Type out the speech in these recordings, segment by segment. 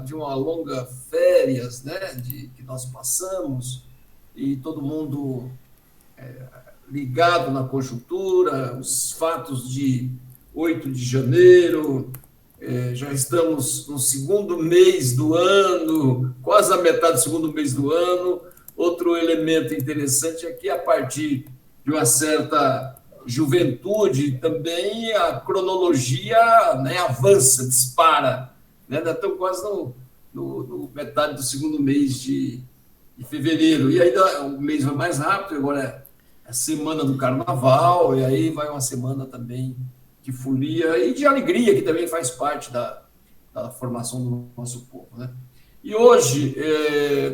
de uma longa férias, né, que nós passamos, e todo mundo ligado na conjuntura, os fatos de 8 de janeiro, já estamos no segundo mês do ano, quase a metade do segundo mês do ano. Outro elemento interessante é que, a partir de uma certa juventude, também a cronologia, né, avança, dispara. Né? Ainda estamos quase no metade do segundo mês de fevereiro. E ainda o mês vai mais rápido, agora é a semana do carnaval, e aí vai uma semana também de folia e de alegria, que também faz parte da formação do nosso povo, né? E hoje,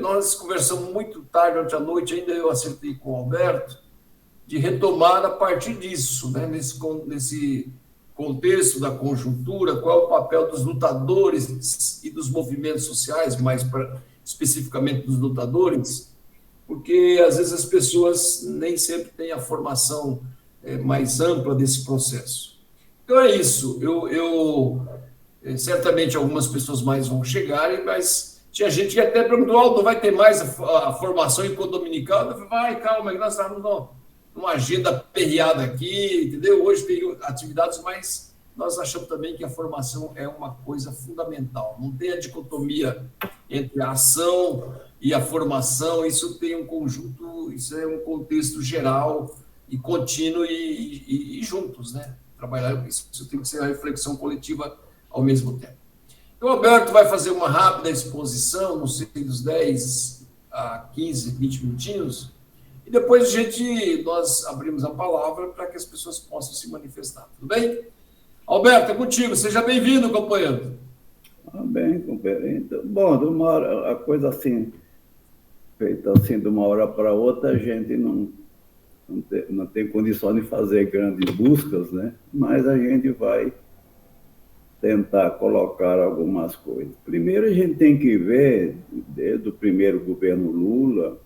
nós conversamos muito tarde, ontem à noite, ainda eu acertei com o Alberto, de retomar a partir disso, né? Nesse contexto da conjuntura, qual é o papel dos lutadores e dos movimentos sociais, especificamente dos lutadores, porque às vezes as pessoas nem sempre têm a formação mais ampla desse processo. Então é isso. Certamente algumas pessoas mais vão chegarem, mas tinha gente que até perguntou: Aldo, vai ter mais a formação em dominical? Eu falei: vai, calma, nós estamos numa agenda perreada aqui, entendeu? Hoje tem atividades, mas nós achamos também que a formação é uma coisa fundamental. Não tem a dicotomia entre a ação e a formação, isso tem um conjunto, isso é um contexto geral e contínuo e juntos, né? Trabalhar isso tem que ser a reflexão coletiva ao mesmo tempo. Então, o Alberto vai fazer uma rápida exposição, não sei, dos 10 a 15, 20 minutinhos, e depois nós abrimos a palavra para que as pessoas possam se manifestar. Tudo bem? Alberto, é contigo. Seja bem-vindo, companheiro. Bem, companheiro. Então, bom, de uma hora, a coisa assim, feita assim de uma hora para outra, a gente não tem condição de fazer grandes buscas, né? Mas a gente vai tentar colocar algumas coisas. Primeiro, a gente tem que ver, desde o primeiro governo Lula,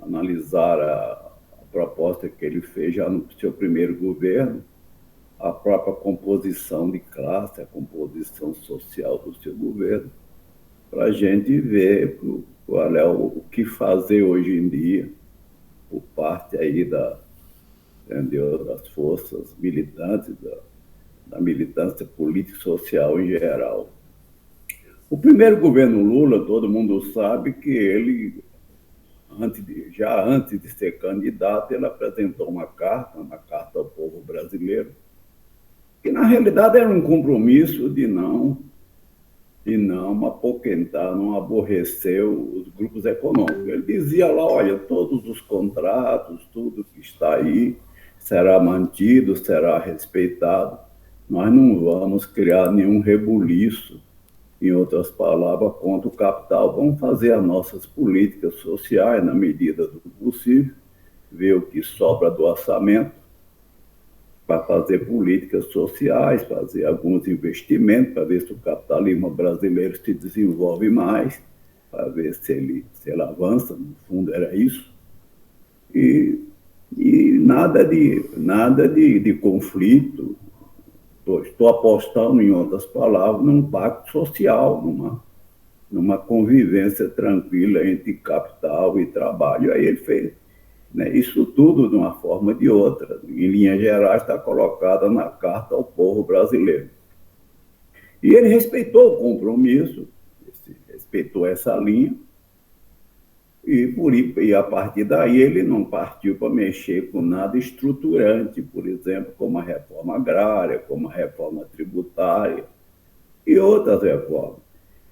analisar a proposta que ele fez já no seu primeiro governo, a própria composição de classe, a composição social do seu governo, para a gente ver qual é o que fazer hoje em dia por parte aí entendeu, das forças militantes, da militância política e social em geral. O primeiro governo Lula, todo mundo sabe que ele, já antes de ser candidato, ele apresentou uma carta ao povo brasileiro, que na realidade era um compromisso de não apoquentar, não aborrecer os grupos econômicos. Ele dizia lá: olha, todos os contratos, tudo que está aí será mantido, será respeitado. Nós não vamos criar nenhum rebuliço, em outras palavras, contra o capital. Vamos fazer as nossas políticas sociais na medida do possível, ver o que sobra do orçamento para fazer políticas sociais, fazer alguns investimentos, para ver se o capitalismo brasileiro se desenvolve mais, para ver se ele avança. No fundo, era isso. E nada de conflito. Estou apostando, em outras palavras, num pacto social, numa convivência tranquila entre capital e trabalho. Aí ele fez, né, isso tudo de uma forma ou de outra. Em linhas gerais, está colocada na carta ao povo brasileiro. E ele respeitou o compromisso, respeitou essa linha, e a partir daí ele não partiu para mexer com nada estruturante, por exemplo, como a reforma agrária, como a reforma tributária e outras reformas.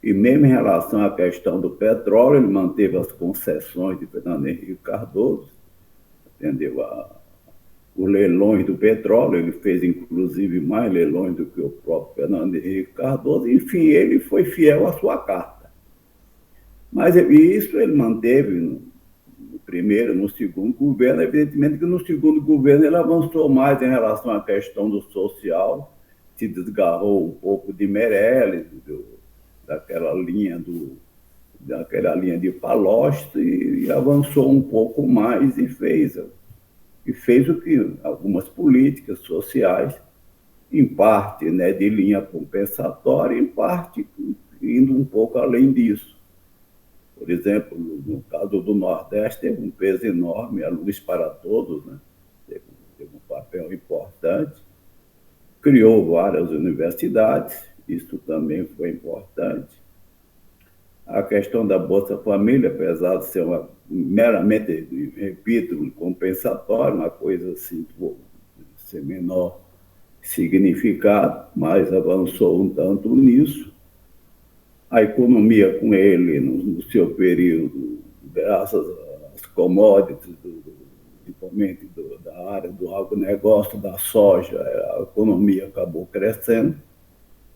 E mesmo em relação à questão do petróleo, ele manteve as concessões de Fernando Henrique Cardoso, entendeu? Os leilões do petróleo, ele fez inclusive mais leilões do que o próprio Fernando Henrique Cardoso. Enfim, ele foi fiel à sua carta. Mas isso ele manteve no primeiro, no segundo governo. Evidentemente que no segundo governo ele avançou mais em relação à questão do social, se desgarrou um pouco de Meirelles, daquela linha de Palocci, e avançou um pouco mais e fez o que algumas políticas sociais, em parte, né, de linha compensatória, em parte indo um pouco além disso. Por exemplo, no caso do Nordeste, teve um peso enorme, a Luz para Todos, né? Teve um papel importante, criou várias universidades, isso também foi importante. A questão da Bolsa Família, apesar de ser meramente, repito, compensatória, uma coisa assim, sem menor significado, mas avançou um tanto nisso. A economia com ele, no seu período, graças às commodities, principalmente da área do agronegócio, da soja, a economia acabou crescendo,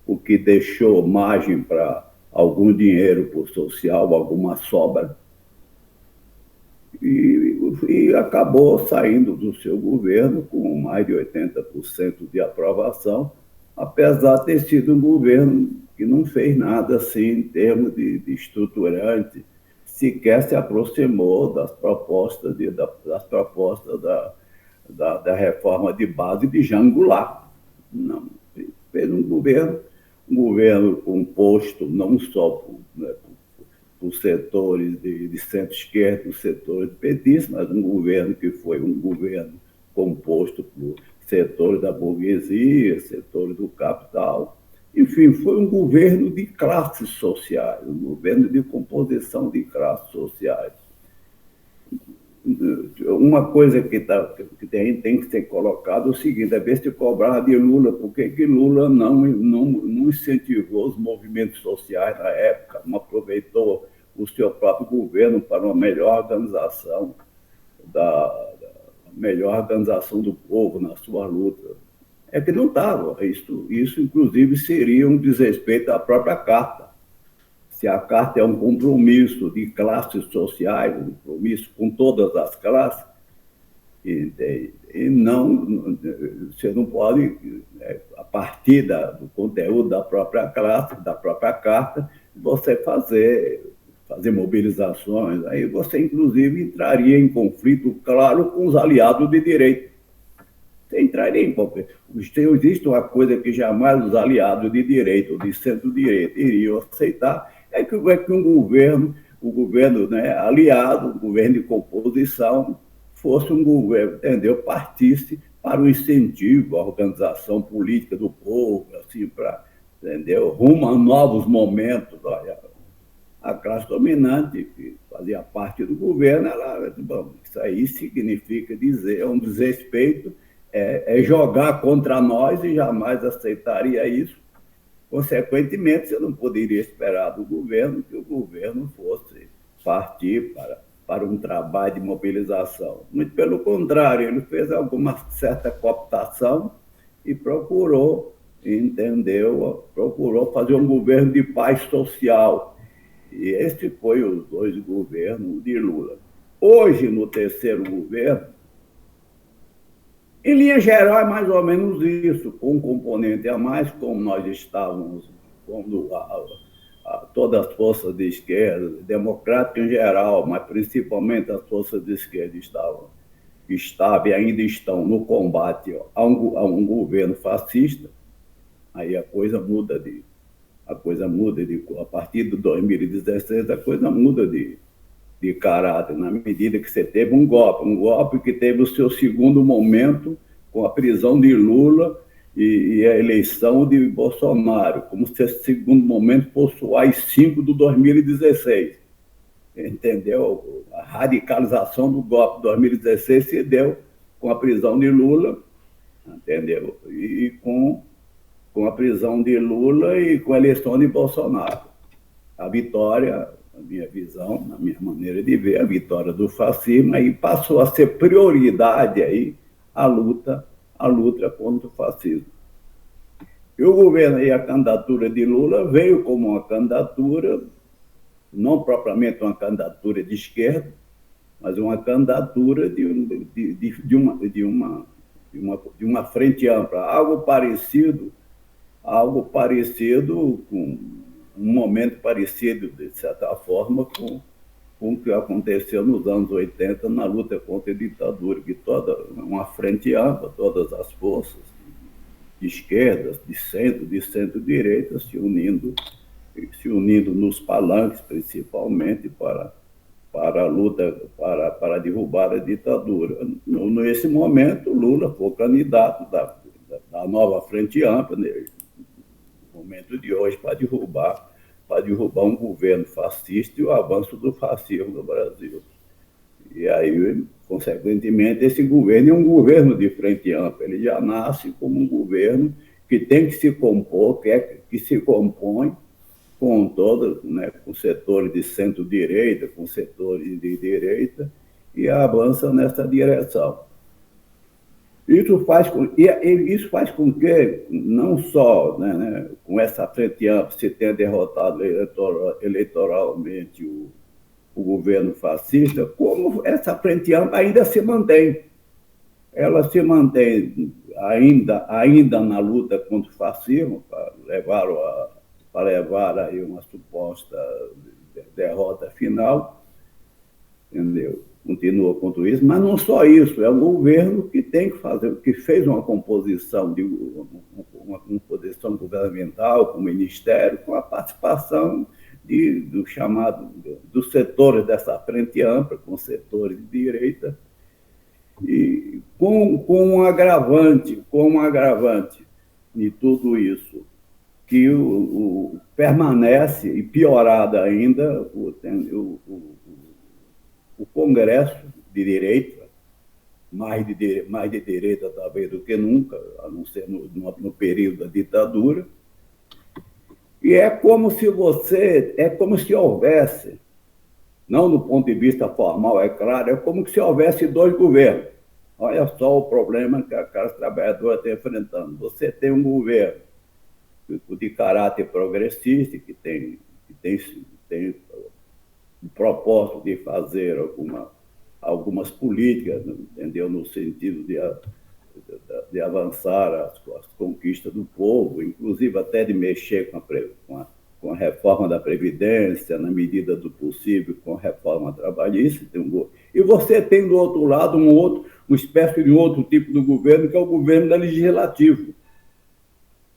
o que deixou margem para algum dinheiro para o social, alguma sobra, e acabou saindo do seu governo com mais de 80% de aprovação, apesar de ter sido um governo que não fez nada assim em termos de estruturante, sequer se aproximou das propostas da reforma de base de Jean Goulart. Não, fez um governo composto não só por setores de centro-esquerda, os setores petistas, mas um governo que foi um governo composto por setores da burguesia, setores do capital. Enfim, foi um governo de classes sociais, um governo de composição de classes sociais. Uma coisa que tem que ser colocada é o seguinte: é ver se cobrar de Lula, porque que Lula não incentivou os movimentos sociais na época, não aproveitou o seu próprio governo para uma melhor organização do povo na sua luta. É que não estava. Isso, inclusive, seria um desrespeito à própria Carta. Se a Carta é um compromisso de classes sociais, um compromisso com todas as classes, você não pode, a partir do conteúdo da própria classe, da própria Carta, você fazer mobilizações. Aí você, inclusive, entraria em conflito, claro, com os aliados de direita. Você entraria em conflito. Existe uma coisa que jamais os aliados de direita ou de centro-direita iriam aceitar, é que um governo, né, aliado, um governo de composição, fosse um governo, entendeu? Partisse para o incentivo à organização política do povo, assim, para, entendeu? Rumo a novos momentos. Olha, a classe dominante, que fazia parte do governo, isso aí significa dizer, é um desrespeito, é jogar contra nós, e jamais aceitaria isso. Consequentemente, você não poderia esperar do governo que o governo fosse partir para um trabalho de mobilização. Muito pelo contrário, ele fez alguma certa cooptação e procurou fazer um governo de paz social. E esse foi os dois governos de Lula. Hoje, no terceiro governo, em linha geral, é mais ou menos isso, com um componente a mais, como nós estávamos, quando todas as forças de esquerda, democráticas em geral, mas principalmente as forças de esquerda estavam e ainda estão no combate a um governo fascista. Aí a partir de 2016, a coisa muda de caráter, na medida que você teve um golpe que teve o seu segundo momento com a prisão de Lula e a eleição de Bolsonaro, como se esse segundo momento fosse o AI-5 do 2016. Entendeu? A radicalização do golpe de 2016 se deu com a prisão de Lula, entendeu? E com a prisão de Lula e com a eleição de Bolsonaro. A vitória, na minha visão, na minha maneira de ver, a vitória do fascismo, aí passou a ser prioridade aí a luta contra o fascismo. E o governo e a candidatura de Lula veio como uma candidatura, não propriamente uma candidatura de esquerda, mas uma candidatura de uma frente ampla, algo parecido com um momento parecido, de certa forma, com o que aconteceu nos anos 80 na luta contra a ditadura, que toda uma frente ampla, todas as forças de esquerda, de centro-direita se unindo se unindo nos palanques, principalmente, para a luta, para derrubar a ditadura. Nesse momento, Lula foi candidato da nova Frente Ampla, né, no momento de hoje, para derrubar um governo fascista e o avanço do fascismo no Brasil. E aí, consequentemente, esse governo é um governo de frente ampla. Ele já nasce como um governo que tem que se compor, que se compõe com todos, né, com setores de centro-direita, com setores de direita, e avança nessa direção. Isso faz com que, não só, né, com essa frente ampla, se tenha derrotado eleitoralmente o governo fascista, como essa frente ampla ainda se mantém. Ela se mantém ainda na luta contra o fascismo, para levar aí uma suposta derrota final, entendeu? Continua contra isso, mas não só isso, é o governo que tem que fazer, que fez uma composição governamental, com o ministério, com a participação dos setores dessa frente ampla, com setores de direita, e com um agravante de tudo isso, que permanece, e piorado ainda, o Congresso de direita, mais de direita talvez do que nunca, a não ser no período da ditadura, e é como se houvesse, não do ponto de vista formal, é claro, é como se houvesse dois governos. Olha só o problema que a classe trabalhadora está enfrentando. Você tem um governo de caráter progressista, que tem o propósito de fazer algumas políticas, entendeu? No sentido de avançar as conquistas do povo, inclusive até de mexer com a reforma da Previdência, na medida do possível, com a reforma trabalhista. E você tem, do outro lado, uma espécie de outro tipo de governo, que é o governo legislativo,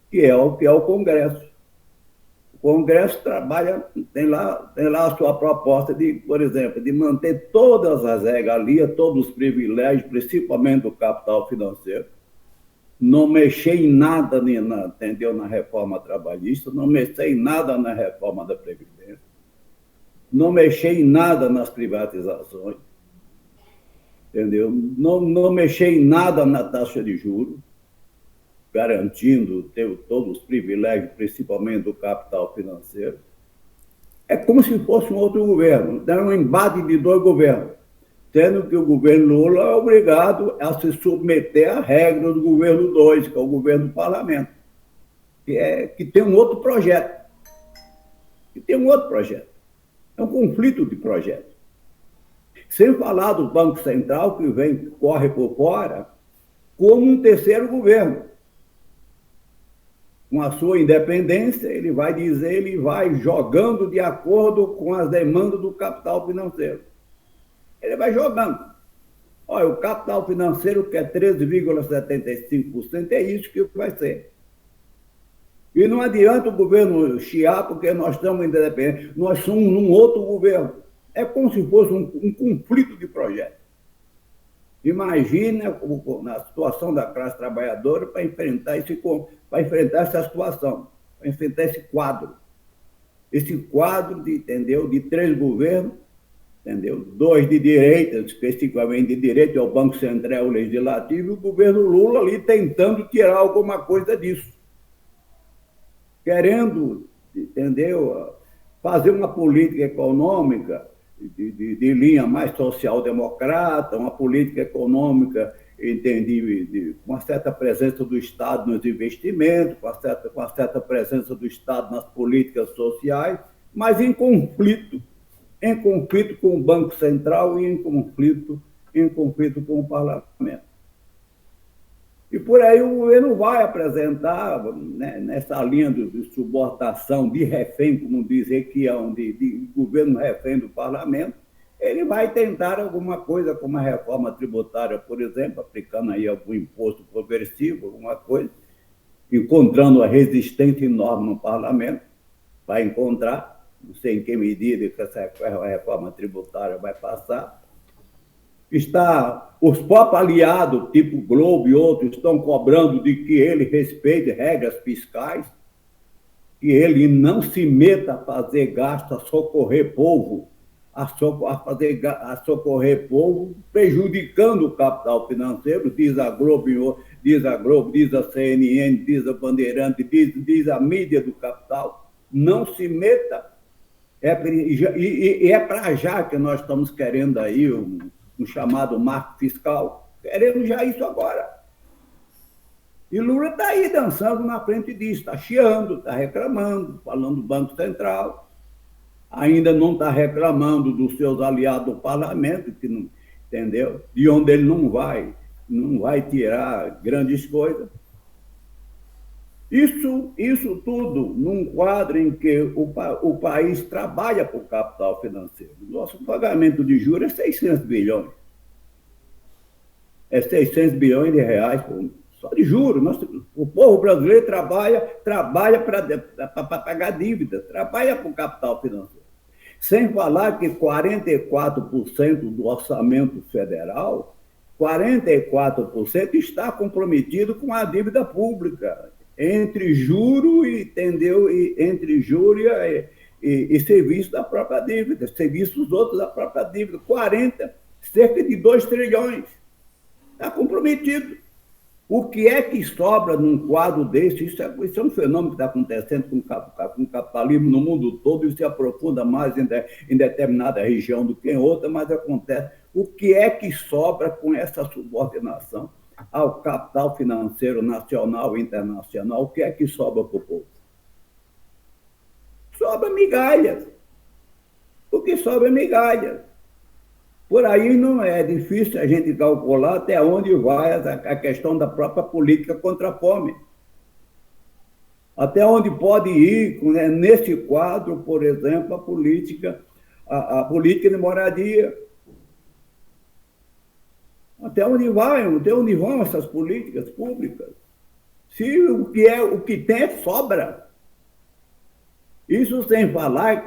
que é o Congresso. O Congresso trabalha, tem lá a sua proposta de, por exemplo, de manter todas as regalias, todos os privilégios, principalmente do capital financeiro, não mexer em nada, entendeu, na reforma trabalhista, não mexer em nada na reforma da Previdência, não mexer em nada nas privatizações, entendeu? Não mexer em nada na taxa de juros, garantindo todos os privilégios, principalmente do capital financeiro. É como se fosse um outro governo, é um embate de dois governos, sendo que o governo Lula é obrigado a se submeter à regra do governo 2, que é o governo do parlamento, que tem um outro projeto. É um conflito de projetos. Sem falar do Banco Central, que corre por fora, como um terceiro governo. Com a sua independência, ele vai jogando de acordo com as demandas do capital financeiro. Ele vai jogando. Olha, o capital financeiro, que é 13,75%, é isso que vai ser. E não adianta o governo chiar, porque nós estamos independentes, nós somos num outro governo. É como se fosse um conflito de projetos. Imagina a situação da classe trabalhadora para enfrentar essa situação, para enfrentar esse quadro. Esse quadro de três governos, entendeu? Dois de direita, especificamente de direita, é o Banco Central, o Legislativo, e o governo Lula ali tentando tirar alguma coisa disso. Querendo, entendeu? Fazer uma política econômica de linha mais social-democrata, uma política econômica, entendi, com uma certa presença do Estado nos investimentos, com uma certa presença do Estado nas políticas sociais, mas em conflito com o Banco Central e em conflito com o Parlamento. E por aí o governo vai apresentar, né, nessa linha de subordação, de refém, como dizer que é de governo refém do parlamento, ele vai tentar alguma coisa, como a reforma tributária, por exemplo, aplicando aí algum imposto progressivo, alguma coisa, encontrando a resistência enorme no parlamento, vai encontrar, não sei em que medida que essa reforma tributária vai passar. Os próprios aliados, tipo Globo e outros, estão cobrando de que ele respeite regras fiscais, que ele não se meta a fazer gasto, a socorrer povo, a socorrer povo, prejudicando o capital financeiro, diz a Globo, diz a CNN, diz a Bandeirante, diz a mídia do capital. Não se meta. É para já que nós estamos querendo aí um chamado marco fiscal. Queremos já isso agora. E Lula está aí dançando na frente disso, está chiando, está reclamando, falando do Banco Central. Ainda não está reclamando dos seus aliados do parlamento, que não, entendeu? De onde ele não vai tirar grandes coisas. Isso tudo num quadro em que o país trabalha para o capital financeiro. Nosso pagamento de juros é 600 bilhões. É 600 bilhões de reais só de juros. O povo brasileiro trabalha para pagar dívida, trabalha para o capital financeiro. Sem falar que 44% do orçamento federal, 44% está comprometido com a dívida pública, entre juro e serviço da própria dívida, serviços outros da própria dívida, cerca de 2 trilhões. Está comprometido. O que é que sobra num quadro desse? Isso é um fenômeno que está acontecendo com o capitalismo no mundo todo, e se aprofunda mais em determinada região do que em outra, mas acontece. O que é que sobra com essa subordinação ao capital financeiro nacional e internacional? O que é que sobra para o povo? Sobra migalhas. O que sobra é migalhas. Por aí não é difícil a gente calcular até onde vai a questão da própria política contra a fome. Até onde pode ir, né, nesse quadro, por exemplo, a política de moradia. Até onde vão essas políticas públicas? Se o que tem é sobra. Isso sem falar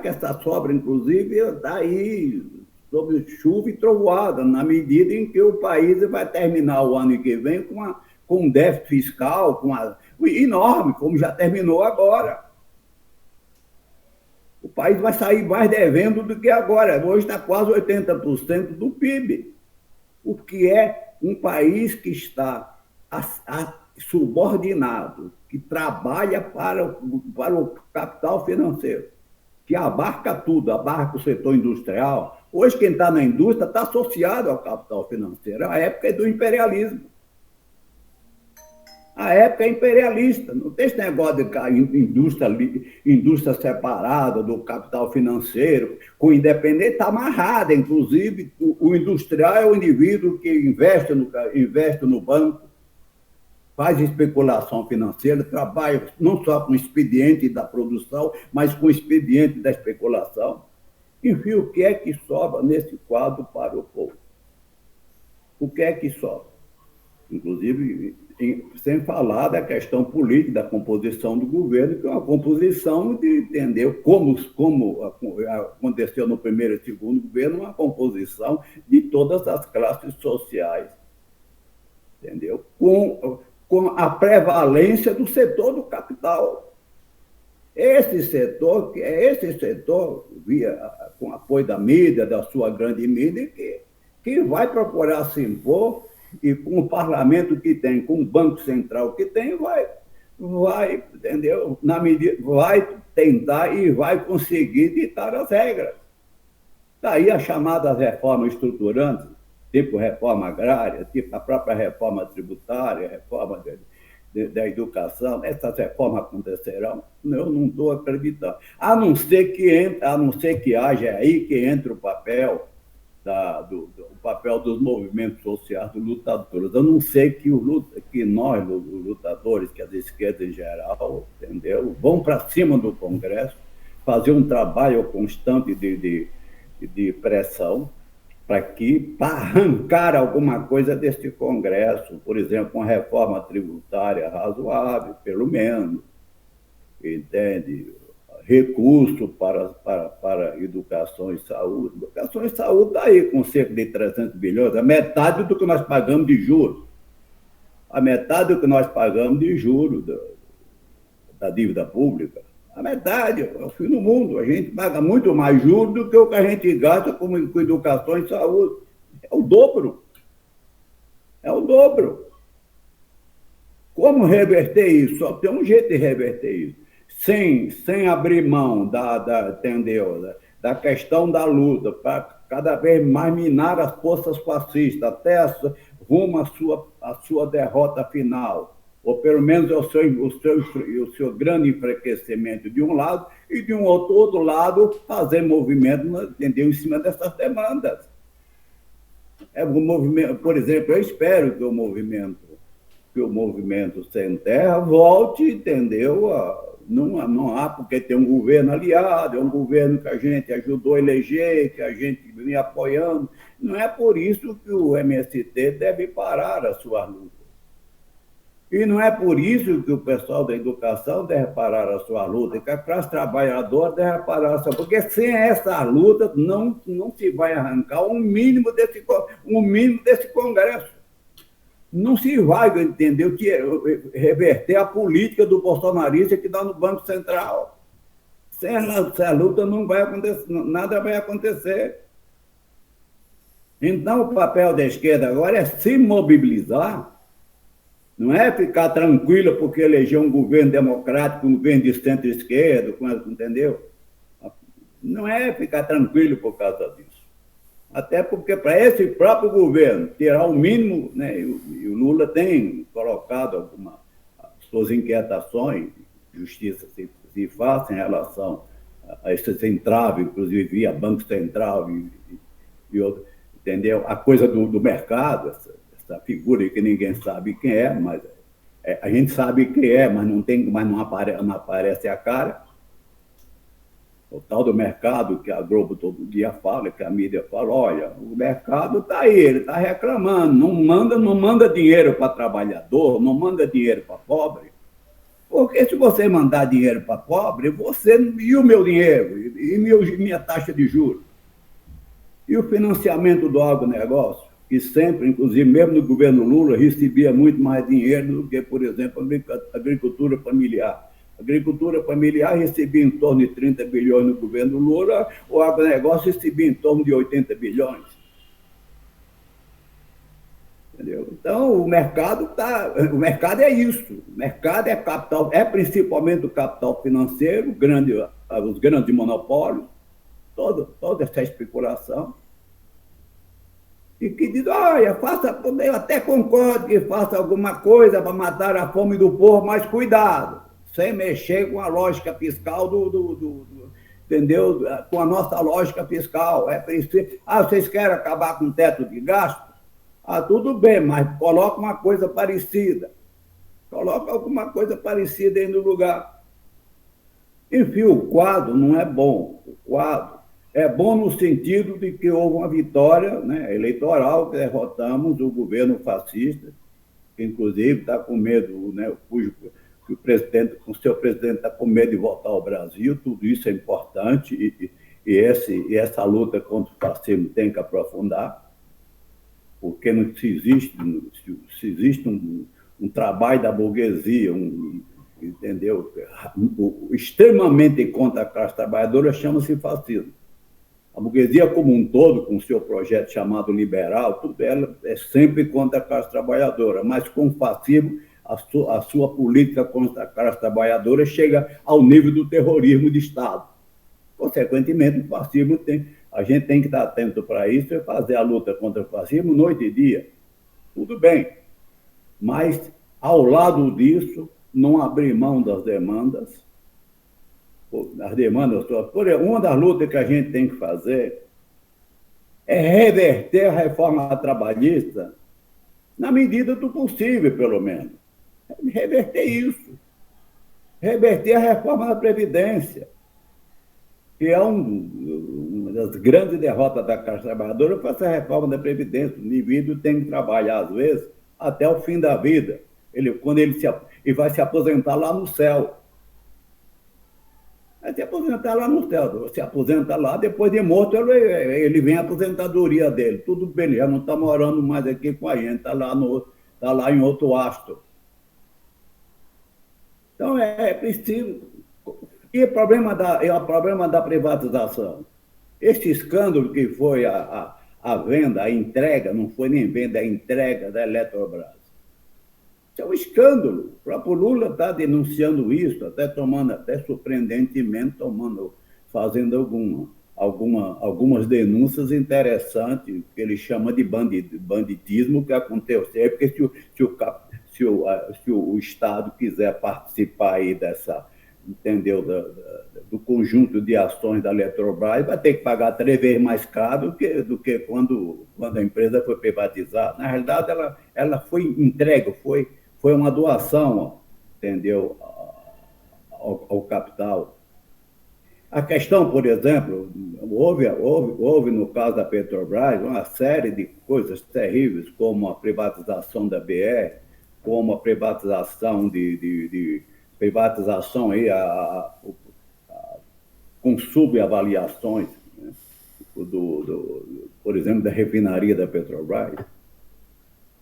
que essa sobra, inclusive, está aí sob chuva e trovoada, na medida em que o país vai terminar o ano que vem com um déficit fiscal enorme, como já terminou agora. O país vai sair mais devendo do que agora. Hoje está quase 80% do PIB. O que é um país que está subordinado, que trabalha para o capital financeiro, que abarca tudo, abarca o setor industrial. Hoje, quem está na indústria está associado ao capital financeiro. A época é do imperialismo. A época é imperialista. Não tem esse negócio de indústria separada do capital financeiro, com independente, está amarrada. Inclusive, o industrial é o indivíduo que investe no banco, faz especulação financeira, trabalha não só com o expediente da produção, mas com o expediente da especulação. Enfim, o que é que sobra nesse quadro para o povo? O que é que sobra? Inclusive, sem falar da questão política, da composição do governo, que é uma composição de entender como aconteceu no primeiro e segundo governo, uma composição de todas as classes sociais, entendeu? Com a prevalência do setor do capital. Esse setor, com apoio da mídia, da sua grande mídia, que vai procurar se impor, e com o parlamento que tem, com o Banco Central que tem, vai, entendeu? Vai tentar e vai conseguir ditar as regras. Daí a chamada reforma estruturante, tipo reforma agrária, tipo a própria reforma tributária, reforma da educação, essas reformas acontecerão? Eu não estou acreditando. A não ser que haja aí que entre o papel papel dos movimentos sociais, dos lutadores. Eu não sei que nós, os lutadores, que as esquerdas em geral, entendeu, vão para cima do Congresso, fazer um trabalho constante de pressão para arrancar alguma coisa desse Congresso, por exemplo, uma reforma tributária razoável, pelo menos. entende? Recurso para educação e saúde. Educação e saúde está aí com cerca de 300 bilhões, a metade do que nós pagamos de juros. A metade do que nós pagamos de juros da dívida pública. A metade, é o fim do mundo. A gente paga muito mais juros do que o que a gente gasta com educação e saúde. É o dobro. É o dobro. Como reverter isso? Só tem um jeito de reverter isso. Sem abrir mão entendeu? Da questão da luta, para cada vez mais minar as forças fascistas, até rumo à sua derrota final, ou pelo menos o seu grande enfraquecimento de um lado, e de um outro lado fazer movimento, entendeu? Em cima dessas demandas. Por exemplo, eu espero que o movimento Sem Terra volte, entendeu? Não há porque tem um governo aliado, é um governo que a gente ajudou a eleger, que a gente vem apoiando. Não é por isso que o MST deve parar as suas lutas. E não é por isso que o pessoal da educação deve parar a sua luta, que a classe trabalhadora deve parar a sua luta, porque sem essa luta não se vai arrancar um mínimo desse Congresso. Não se vai, entendeu, reverter a política do bolsonarista que dá no Banco Central. Sem essa luta não vai acontecer, nada vai acontecer. Então, o papel da esquerda agora é se mobilizar, não é ficar tranquila porque elegeu um governo democrático, um governo de centro-esquerda, entendeu? Não é ficar tranquilo por causa disso. Até porque, para esse próprio governo tirar o mínimo, né, e o Lula tem colocado algumas suas inquietações, justiça se faz em relação a esses entraves, inclusive via Banco Central e outro, entendeu? A coisa do mercado, essa figura que ninguém sabe quem é, mas a gente sabe quem é, mas não aparece a cara. O tal do mercado que a Globo todo dia fala, que a mídia fala, olha, o mercado está aí, ele está reclamando, não manda dinheiro para trabalhador, não manda dinheiro para pobre, porque se você mandar dinheiro para pobre, e o meu dinheiro, e minha taxa de juros, e o financiamento do agronegócio, que sempre, inclusive mesmo no governo Lula, recebia muito mais dinheiro do que, por exemplo, a agricultura familiar. A agricultura familiar recebia em torno de 30 bilhões no governo Lula, o agronegócio recebia em torno de 80 bilhões. Entendeu? Então, o mercado é isso. O mercado é capital, é principalmente o capital financeiro, os grandes monopólios, toda essa especulação. E que diz, olha, eu até concordo que faça alguma coisa para matar a fome do povo, mas cuidado, sem mexer com a lógica fiscal entendeu? Com a nossa lógica fiscal. É preciso. Vocês querem acabar com o teto de gasto? Tudo bem, mas coloca uma coisa parecida. Coloca alguma coisa parecida aí no lugar. Enfim, o quadro não é bom. O quadro é bom no sentido de que houve uma vitória, né, eleitoral, que derrotamos o governo fascista, que inclusive está com medo, né, o seu presidente está com medo de voltar ao Brasil. Tudo isso é importante e essa luta contra o fascismo tem que aprofundar, porque não se existe um trabalho da burguesia, entendeu? Extremamente contra a classe trabalhadora, chama-se fascismo. A burguesia como um todo, com o seu projeto chamado liberal, tudo ela é sempre contra a classe trabalhadora, mas com o fascismo a sua política contra a classe trabalhadora chega ao nível do terrorismo de Estado. Consequentemente, o fascismo a gente tem que estar atento para isso e fazer a luta contra o fascismo noite e dia. Tudo bem, mas, ao lado disso, não abrir mão das demandas. Uma das lutas que a gente tem que fazer é reverter a reforma trabalhista na medida do possível, pelo menos. Reverter isso. Reverter a reforma da Previdência, que é uma das grandes derrotas da classe trabalhadora, foi essa reforma da Previdência. O indivíduo tem que trabalhar, às vezes, até o fim da vida. Quando ele vai se aposentar lá no céu. Vai se aposentar lá no céu. Se aposenta lá, depois de morto, ele vem a aposentadoria dele. Tudo bem, já não está morando mais aqui com a gente, está lá em outro astro. Então, é preciso... E o problema da privatização? Este escândalo que foi a venda, a entrega, não foi nem venda, a entrega da Eletrobras. Isso é um escândalo. O próprio Lula está denunciando isso, até surpreendentemente, fazendo algumas denúncias interessantes, que ele chama de banditismo, que aconteceu, porque se o Estado quiser participar aí entendeu, do conjunto de ações da Eletrobras, vai ter que pagar 3 vezes mais caro do que quando a empresa foi privatizada. Na realidade, ela foi entregue, foi uma doação, entendeu, ao capital. A questão, por exemplo, houve no caso da Petrobras uma série de coisas terríveis, como a privatização da BR, como a privatização aí, com subavaliações, né, por exemplo, da refinaria da Petrobras.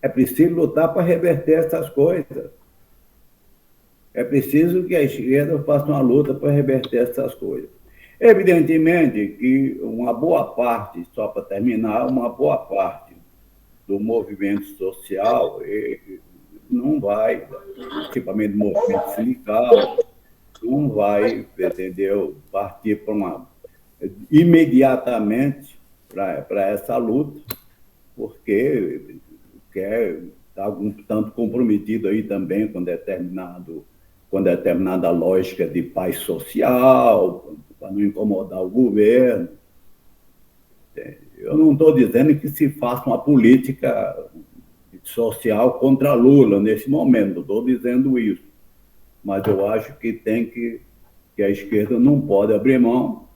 É preciso lutar para reverter essas coisas. É preciso que a esquerda faça uma luta para reverter essas coisas. Evidentemente que uma boa parte, só para terminar, uma boa parte do movimento social não vai, principalmente do movimento sindical, não vai, entendeu, partir imediatamente para essa luta, porque está um tanto comprometido aí também com determinada lógica de paz social, para não incomodar o governo. Eu não estou dizendo que se faça uma política social contra Lula nesse momento, não estou dizendo isso, mas eu acho que a esquerda não pode abrir mão,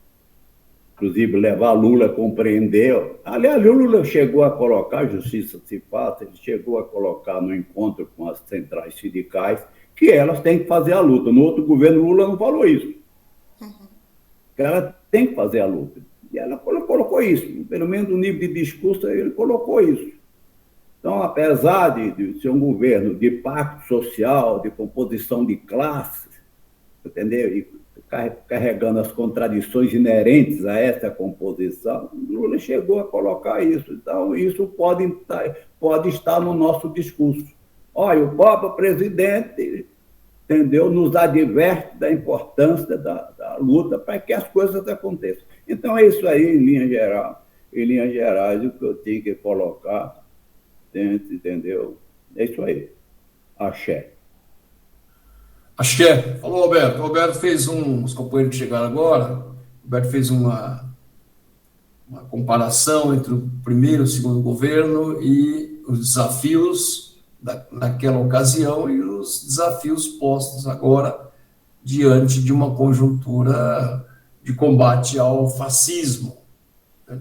inclusive levar Lula a compreender. Aliás, Lula chegou a colocar, justiça se faz, ele chegou a colocar no encontro com as centrais sindicais que elas têm que fazer a luta. No outro governo, Lula não falou isso. Que ela tem que fazer a luta. E ela colocou isso. Pelo menos no nível de discurso, ele colocou isso. Então, apesar de ser um governo de pacto social, de composição de classes, entendeu? E carregando as contradições inerentes a essa composição, Lula chegou a colocar isso. Então, isso pode estar no nosso discurso. Olha, o próprio presidente, entendeu, nos adverte da importância da luta para que as coisas aconteçam. Então, é isso aí, em linhas gerais, o que eu tinha que colocar, entendeu? É isso aí. Axé. Axé. Falou, Roberto. O Roberto fez os companheiros que chegaram agora, o Roberto fez uma comparação entre o primeiro e o segundo governo e os desafios naquela ocasião e os desafios postos agora diante de uma conjuntura de combate ao fascismo.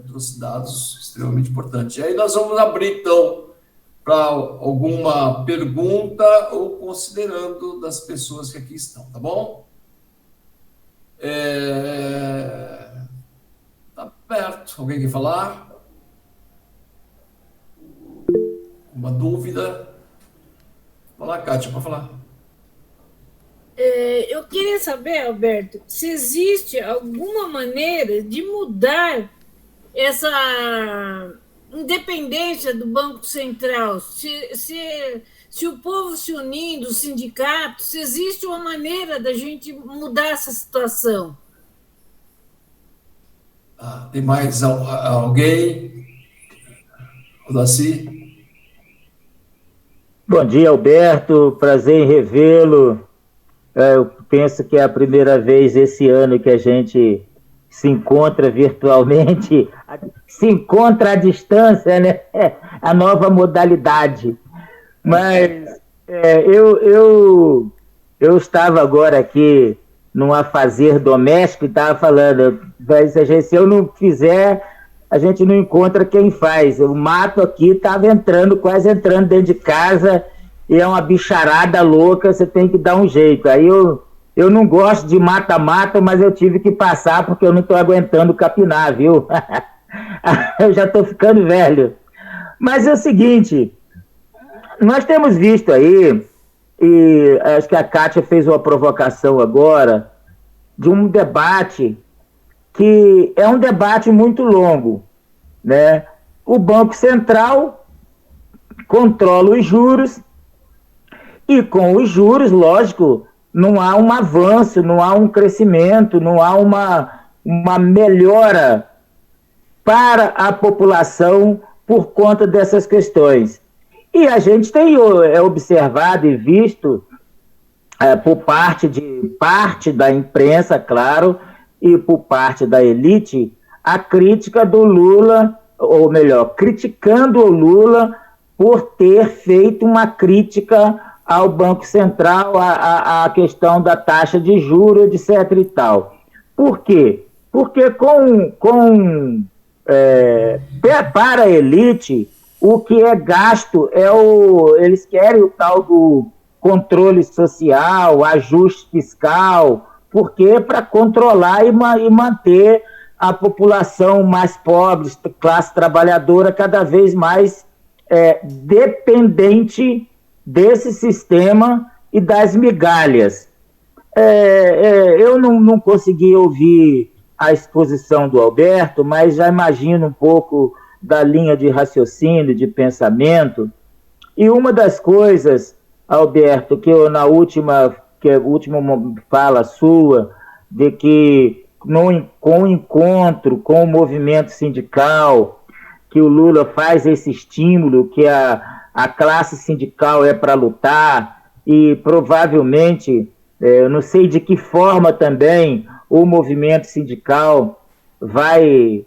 Trouxe dados extremamente importantes. E aí nós vamos abrir, então, para alguma pergunta ou considerando das pessoas que aqui estão, tá bom? Tá perto. Alguém quer falar? Uma dúvida? Fala, Kátia, pode falar. Eu queria saber, Alberto, se existe alguma maneira de mudar essa independência do Banco Central, se o povo se unindo, os sindicatos, se existe uma maneira da gente mudar essa situação. Tem mais alguém? Odaci? Bom dia, Alberto. Prazer em revê-lo. Eu penso que é a primeira vez esse ano que a gente se encontra virtualmente, se encontra à distância, né? A nova modalidade. Mas eu estava agora aqui num afazer doméstico e estava falando, se eu não fizer, a gente não encontra quem faz. O mato aqui estava quase entrando dentro de casa, e é uma bicharada louca, você tem que dar um jeito. Aí eu Eu não gosto de mata-mata, mas eu tive que passar porque eu não estou aguentando capinar, viu? Eu já estou ficando velho. Mas é o seguinte, nós temos visto aí, e acho que a Kátia fez uma provocação agora, de um debate que é um debate muito longo, né? O Banco Central controla os juros e com os juros, lógico, não há um avanço, não há um crescimento, não há uma melhora para a população por conta dessas questões. E a gente tem observado e visto por parte da imprensa, claro, e por parte da elite, a crítica do Lula, ou melhor, criticando o Lula por ter feito uma crítica ao Banco Central, a questão da taxa de juros, etc. e tal. Por quê? Porque para a elite, o que é gasto eles querem o tal do controle social, ajuste fiscal, porque para controlar e manter a população mais pobre, classe trabalhadora, cada vez mais dependente desse sistema e das migalhas. Eu não consegui ouvir a exposição do Alberto, mas já imagino um pouco da linha de raciocínio, de pensamento. E uma das coisas, Alberto, que eu na última fala sua, de que com o encontro com o movimento sindical, que o Lula faz esse estímulo, que a classe sindical é para lutar, e provavelmente, eu não sei de que forma também o movimento sindical vai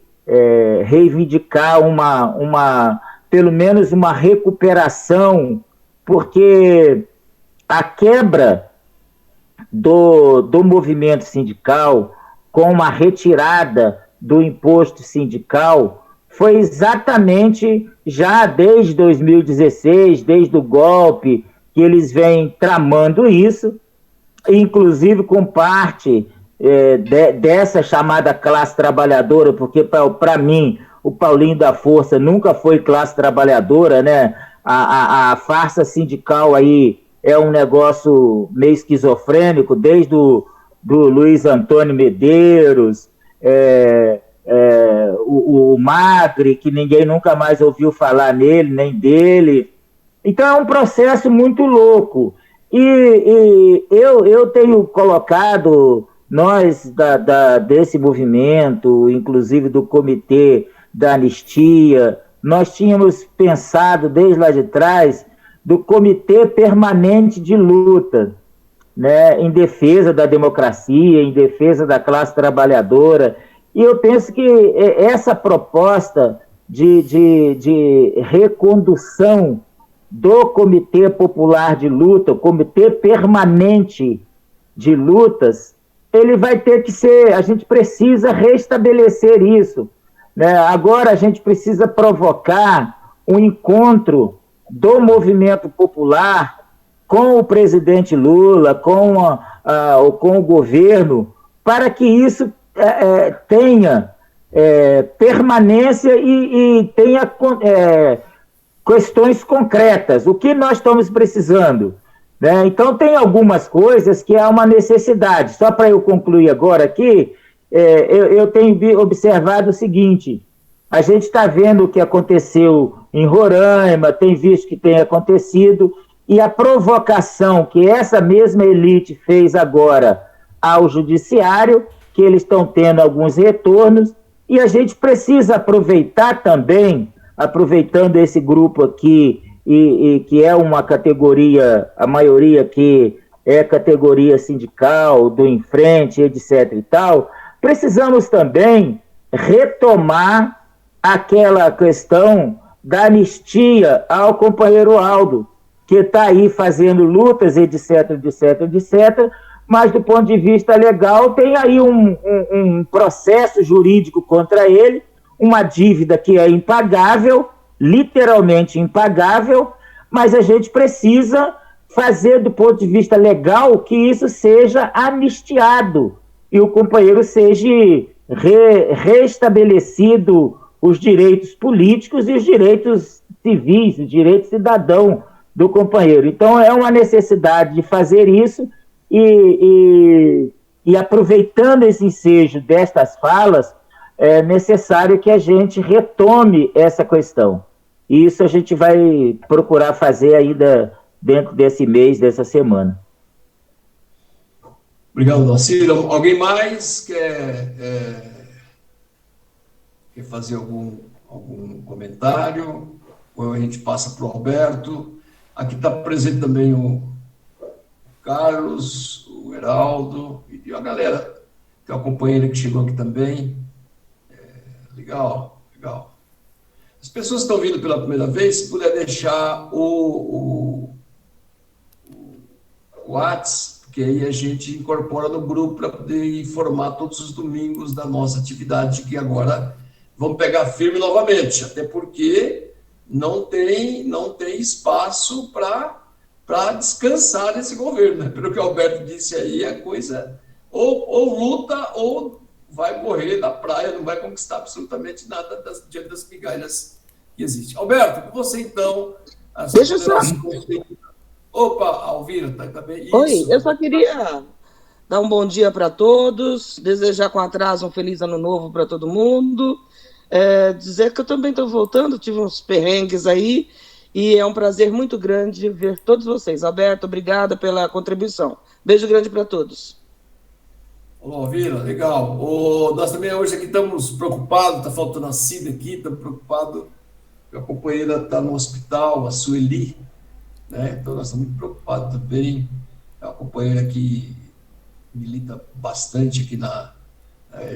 reivindicar pelo menos uma recuperação, porque a quebra do movimento sindical com uma retirada do imposto sindical foi exatamente já desde 2016, desde o golpe, que eles vêm tramando isso, inclusive com parte dessa chamada classe trabalhadora, porque para mim o Paulinho da Força nunca foi classe trabalhadora, né? A farsa sindical aí é um negócio meio esquizofrênico, desde do Luiz Antônio Medeiros, o Magri, que ninguém nunca mais ouviu falar nele, nem dele. Então é um processo muito louco. E eu tenho colocado, nós desse movimento, inclusive do Comitê da Anistia, nós tínhamos pensado desde lá de trás do Comitê Permanente de Luta, né, em defesa da democracia, em defesa da classe trabalhadora. E eu penso que essa proposta de recondução do Comitê Popular de Luta, o Comitê Permanente de Lutas, ele vai ter que ser, a gente precisa restabelecer isso, né? Agora a gente precisa provocar um encontro do movimento popular com o presidente Lula, com o governo, para que isso tenha permanência e tenha questões concretas. O que nós estamos precisando? Né? Então, tem algumas coisas que há uma necessidade. Só para eu concluir agora aqui, eu tenho observado o seguinte: a gente está vendo o que aconteceu em Roraima, tem visto que tem acontecido, e a provocação que essa mesma elite fez agora ao judiciário, que eles estão tendo alguns retornos, e a gente precisa aproveitar também, aproveitando esse grupo aqui, e que é uma categoria, a maioria que é categoria sindical, do Em Frente, etc. e tal, precisamos também retomar aquela questão da anistia ao companheiro Aldo, que está aí fazendo lutas, etc., etc., etc., mas do ponto de vista legal tem aí um processo jurídico contra ele, uma dívida que é impagável, literalmente impagável, mas a gente precisa fazer do ponto de vista legal que isso seja anistiado e o companheiro seja restabelecido os direitos políticos e os direitos civis, os direitos cidadão do companheiro. Então, é uma necessidade de fazer isso e aproveitando esse ensejo destas falas, é necessário que a gente retome essa questão. E isso a gente vai procurar fazer ainda dentro desse mês, dessa semana. Obrigado, Darcy. Alguém mais quer fazer algum comentário? Ou a gente passa para o Alberto? Aqui está presente também o Carlos, o Heraldo e a galera. Tem uma companheira que chegou aqui também. Legal. As pessoas que estão vindo pela primeira vez, se puder deixar o WhatsApp, porque aí a gente incorpora no grupo para poder informar todos os domingos da nossa atividade, que agora vamos pegar firme novamente, até porque não tem espaço para descansar nesse governo, né? Pelo que o Alberto disse aí, a coisa ou luta ou vai morrer na praia, não vai conquistar absolutamente nada diante das migalhas que existem. Alberto, com você então. Deixa eu só... Opa, Alvira, tá bem? Oi, eu só queria dar um bom dia para todos, desejar com atraso um feliz ano novo para todo mundo, dizer que eu também estou voltando, tive uns perrengues aí, e é um prazer muito grande ver todos vocês. Alberto, obrigada pela contribuição. Beijo grande para todos. Olá, Alvira, legal. Nós também hoje aqui estamos preocupados, está faltando a Cida aqui, estamos preocupados, a companheira está no hospital, a Sueli, né? Então nós estamos muito preocupados também. É uma companheira que milita bastante aqui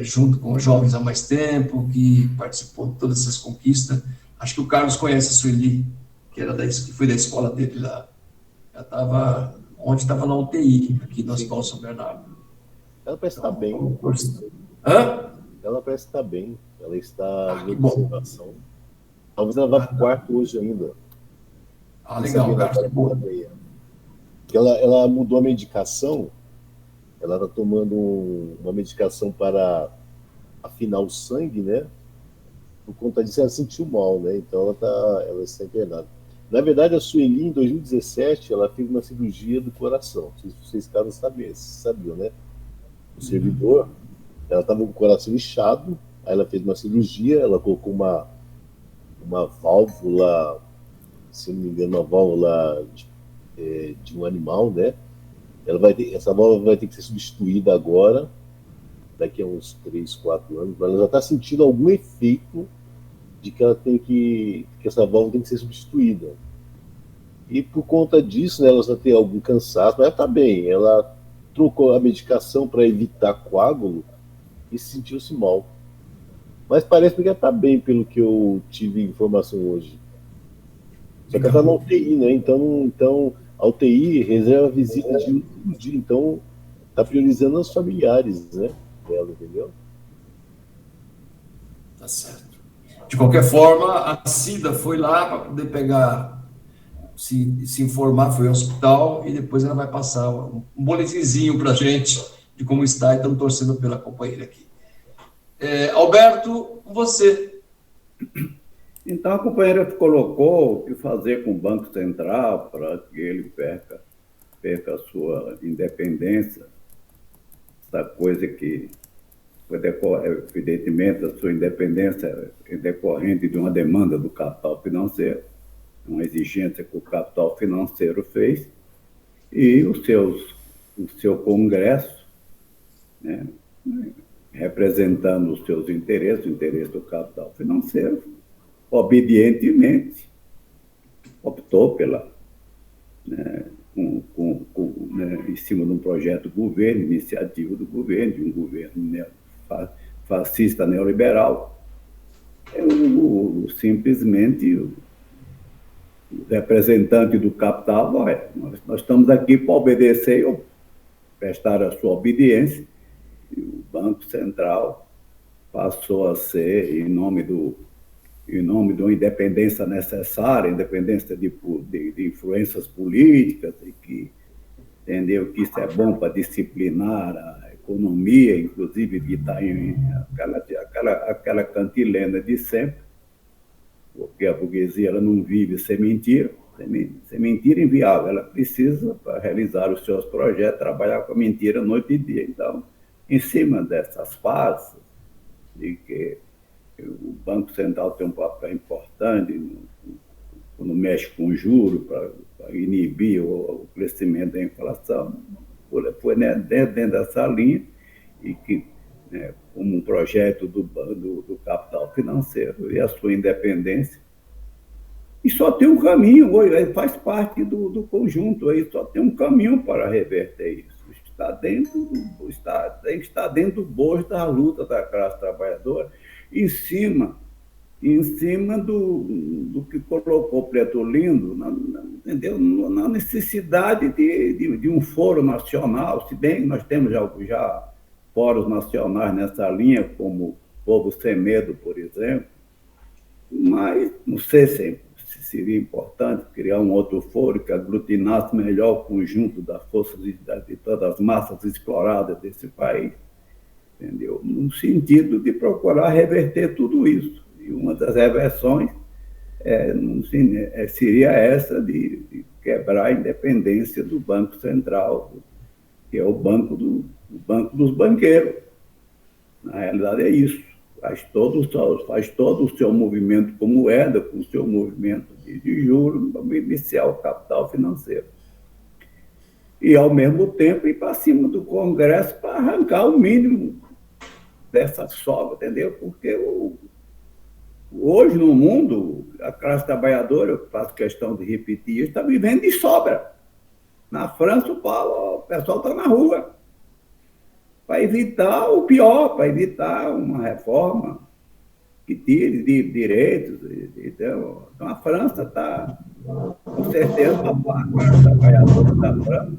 junto com os jovens há mais tempo, que participou de todas essas conquistas. Acho que o Carlos conhece a Sueli, que foi da escola dele lá. Ontem estava na UTI, aqui no Hospital São Bernardo. Ela parece estar bem. Hã? Ela parece estar bem. Ela está em observação. Talvez ela vá para o quarto hoje ainda. Legal, Carlos. Ela mudou a medicação. Ela está tomando uma medicação para afinar o sangue, né? Por conta disso, ela sentiu mal, né? Então, ela está internada. Na verdade, a Sueli, em 2017, ela fez uma cirurgia do coração. Não sei se vocês caras sabiam, né? O servidor, ela estava com o coração inchado, aí ela fez uma cirurgia, ela colocou uma válvula, se não me engano, uma válvula de um animal, né? Essa válvula vai ter que ser substituída agora, daqui a uns 3, 4 anos, mas ela já está sentindo algum efeito de que essa válvula tem que ser substituída. E por conta disso, né, ela já tem algum cansaço, mas ela está bem. Ela trocou a medicação para evitar coágulo e sentiu-se mal. Mas parece que ela está bem, pelo que eu tive informação hoje. Só que ela está na UTI, né? Então a UTI reserva visita de último dia, então está priorizando os familiares, né? Dela, entendeu? Tá certo. De qualquer forma, a Cida foi lá para poder pegar, se informar, foi ao hospital, e depois ela vai passar um boletinzinho para a gente de como está, e estamos torcendo pela companheira aqui. Alberto, você. Então, a companheira colocou o que fazer com o Banco Central para que ele perca a sua independência, essa coisa que, evidentemente, a sua independência é decorrente de uma demanda do capital financeiro, uma exigência que o capital financeiro fez, e o seu Congresso, né, representando os seus interesses, o interesse do capital financeiro, obedientemente optou em cima de um projeto do governo, iniciativa do governo, de um governo fascista neoliberal. Simplesmente o representante do capital, nós estamos aqui para obedecer ou prestar a sua obediência, e o Banco Central passou a ser, em nome em nome de uma independência necessária, independência de influências políticas, e que entendeu que isso é bom para disciplinar a economia, inclusive evitar aquela cantilena de sempre, porque a burguesia ela não vive sem mentira, sem mentira inviável, ela precisa, para realizar os seus projetos, trabalhar com a mentira noite e dia. Então, em cima dessas fases, de que o Banco Central tem um papel importante quando mexe com juros para inibir o crescimento da inflação, foi dentro dessa linha, e que, como um projeto do capital financeiro e a sua independência, e só tem um caminho, hoje faz parte do conjunto, aí só tem um caminho para reverter isso. Está dentro do bojo da luta da classe trabalhadora, em cima do que colocou Preto Lindo, entendeu? Na necessidade de um foro nacional, se bem que nós temos já fóruns nacionais nessa linha, como Povo Sem Medo, por exemplo, mas não sei se seria importante criar um outro foro que aglutinasse melhor o conjunto das forças de todas as massas exploradas desse país, entendeu? No sentido de procurar reverter tudo isso. E uma das reversões seria essa de quebrar a independência do Banco Central, que é o banco dos banqueiros. Na realidade é isso. Faz todo o seu movimento com moeda, com o seu movimento de juros, para iniciar o capital financeiro. E, ao mesmo tempo, ir para cima do Congresso para arrancar o mínimo dessa sobra, entendeu? Porque hoje, no mundo, a classe trabalhadora, eu faço questão de repetir, está vivendo de sobra. Na França, o pessoal está na rua, para evitar o pior, para evitar uma reforma que tire de direitos. Então, a França está, com certeza, a classe trabalhadora da França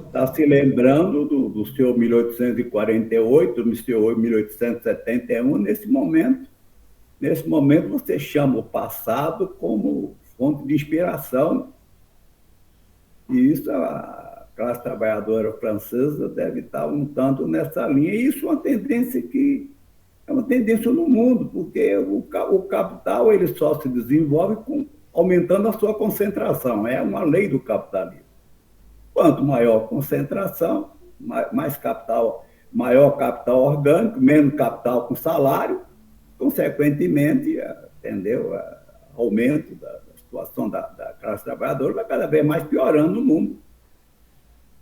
está se lembrando do seu 1848, do seu 1871, nesse momento. Nesse momento, você chama o passado como fonte de inspiração. E isso, a classe trabalhadora francesa deve estar um tanto nessa linha. E isso é uma tendência que é uma tendência no mundo, porque o capital ele só se desenvolve aumentando a sua concentração. É uma lei do capitalismo. Quanto maior concentração, mais capital, maior capital orgânico, menos capital com salário, consequentemente, entendeu? Aumento da situação da classe trabalhadora vai cada vez mais piorando no mundo,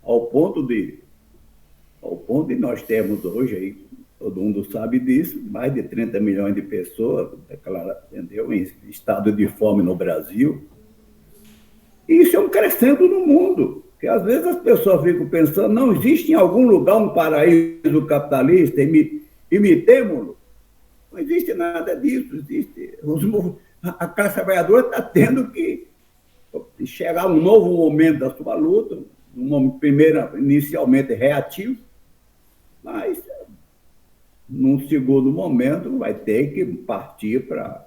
ao ponto de nós temos hoje, aí, todo mundo sabe disso, mais de 30 milhões de pessoas entendeu? Em estado de fome no Brasil. E isso é um crescendo no mundo, que às vezes as pessoas ficam pensando, não existe em algum lugar um paraíso capitalista, imitemo-lo. Não existe nada disso, existe. A classe trabalhadora está tendo que chegar a um novo momento da sua luta, inicialmente reativo, mas num segundo momento vai ter que partir para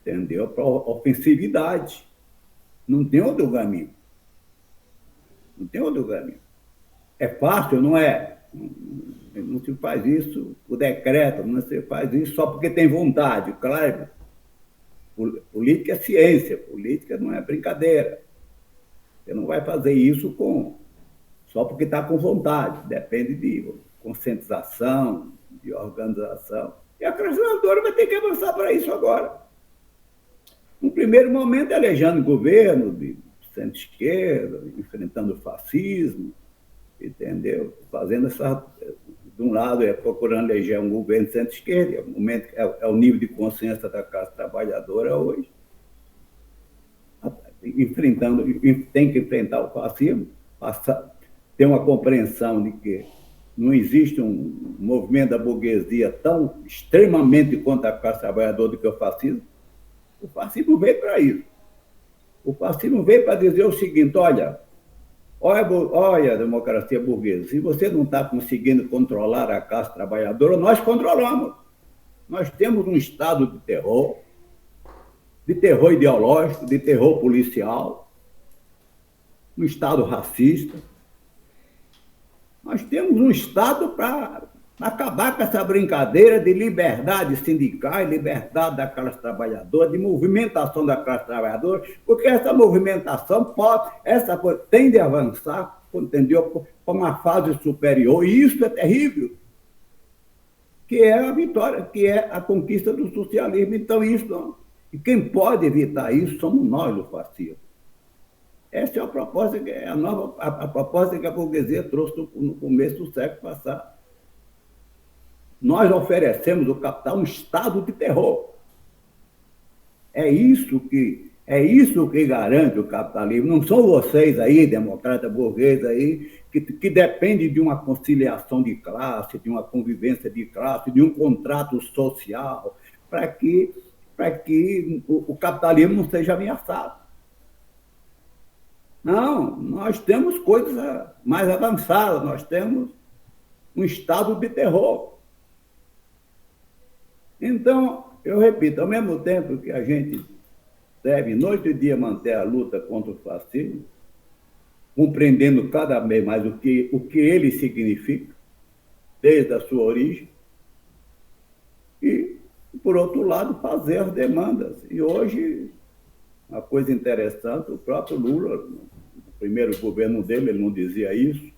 a ofensividade. Não tem outro caminho. Não tem outro caminho. É fácil, não é? Não se faz isso por decreto, não se faz isso só porque tem vontade, claro. Política é ciência, política não é brincadeira. Você não vai fazer isso só porque está com vontade, depende de conscientização, de organização. E a classe trabalhadora vai ter que avançar para isso agora. No primeiro momento, elegendo governo de centro-esquerda, enfrentando o fascismo, entendeu? Fazendo essa... De um lado, procurando eleger um governo de centro-esquerda, é o nível de consciência da classe trabalhadora hoje. Tem que enfrentar o fascismo, ter uma compreensão de que não existe um movimento da burguesia tão extremamente contra a classe trabalhadora do que o fascismo. O fascismo veio para isso. O fascismo veio para dizer o seguinte, olha, a democracia burguesa, se você não está conseguindo controlar a classe trabalhadora, nós controlamos. Nós temos um estado de terror, de terror ideológico, de terror policial, um Estado racista. Nós temos um Estado para acabar com essa brincadeira de liberdade sindical, liberdade da classe trabalhadora, de movimentação da classe trabalhadora, porque essa movimentação tende a avançar, entendeu, para uma fase superior, e isso é terrível, que é a vitória, que é a conquista do socialismo. Então, isso não. E quem pode evitar isso somos nós, o fascismo. Essa é a proposta, a proposta que a burguesia trouxe no começo do século passado. Nós oferecemos ao capital um estado de terror. É isso que garante o capitalismo. Não são vocês aí, democratas burgueses aí, que dependem de uma conciliação de classe, de uma convivência de classe, de um contrato social, para que o capitalismo não seja ameaçado. Não, nós temos coisas mais avançadas, nós temos um estado de terror. Então, eu repito, ao mesmo tempo que a gente deve, noite e dia, manter a luta contra o fascismo, compreendendo cada vez mais o que ele significa, desde a sua origem, e, por outro lado, fazer as demandas. E hoje, uma coisa interessante, o próprio Lula, no primeiro governo dele, ele não dizia isso,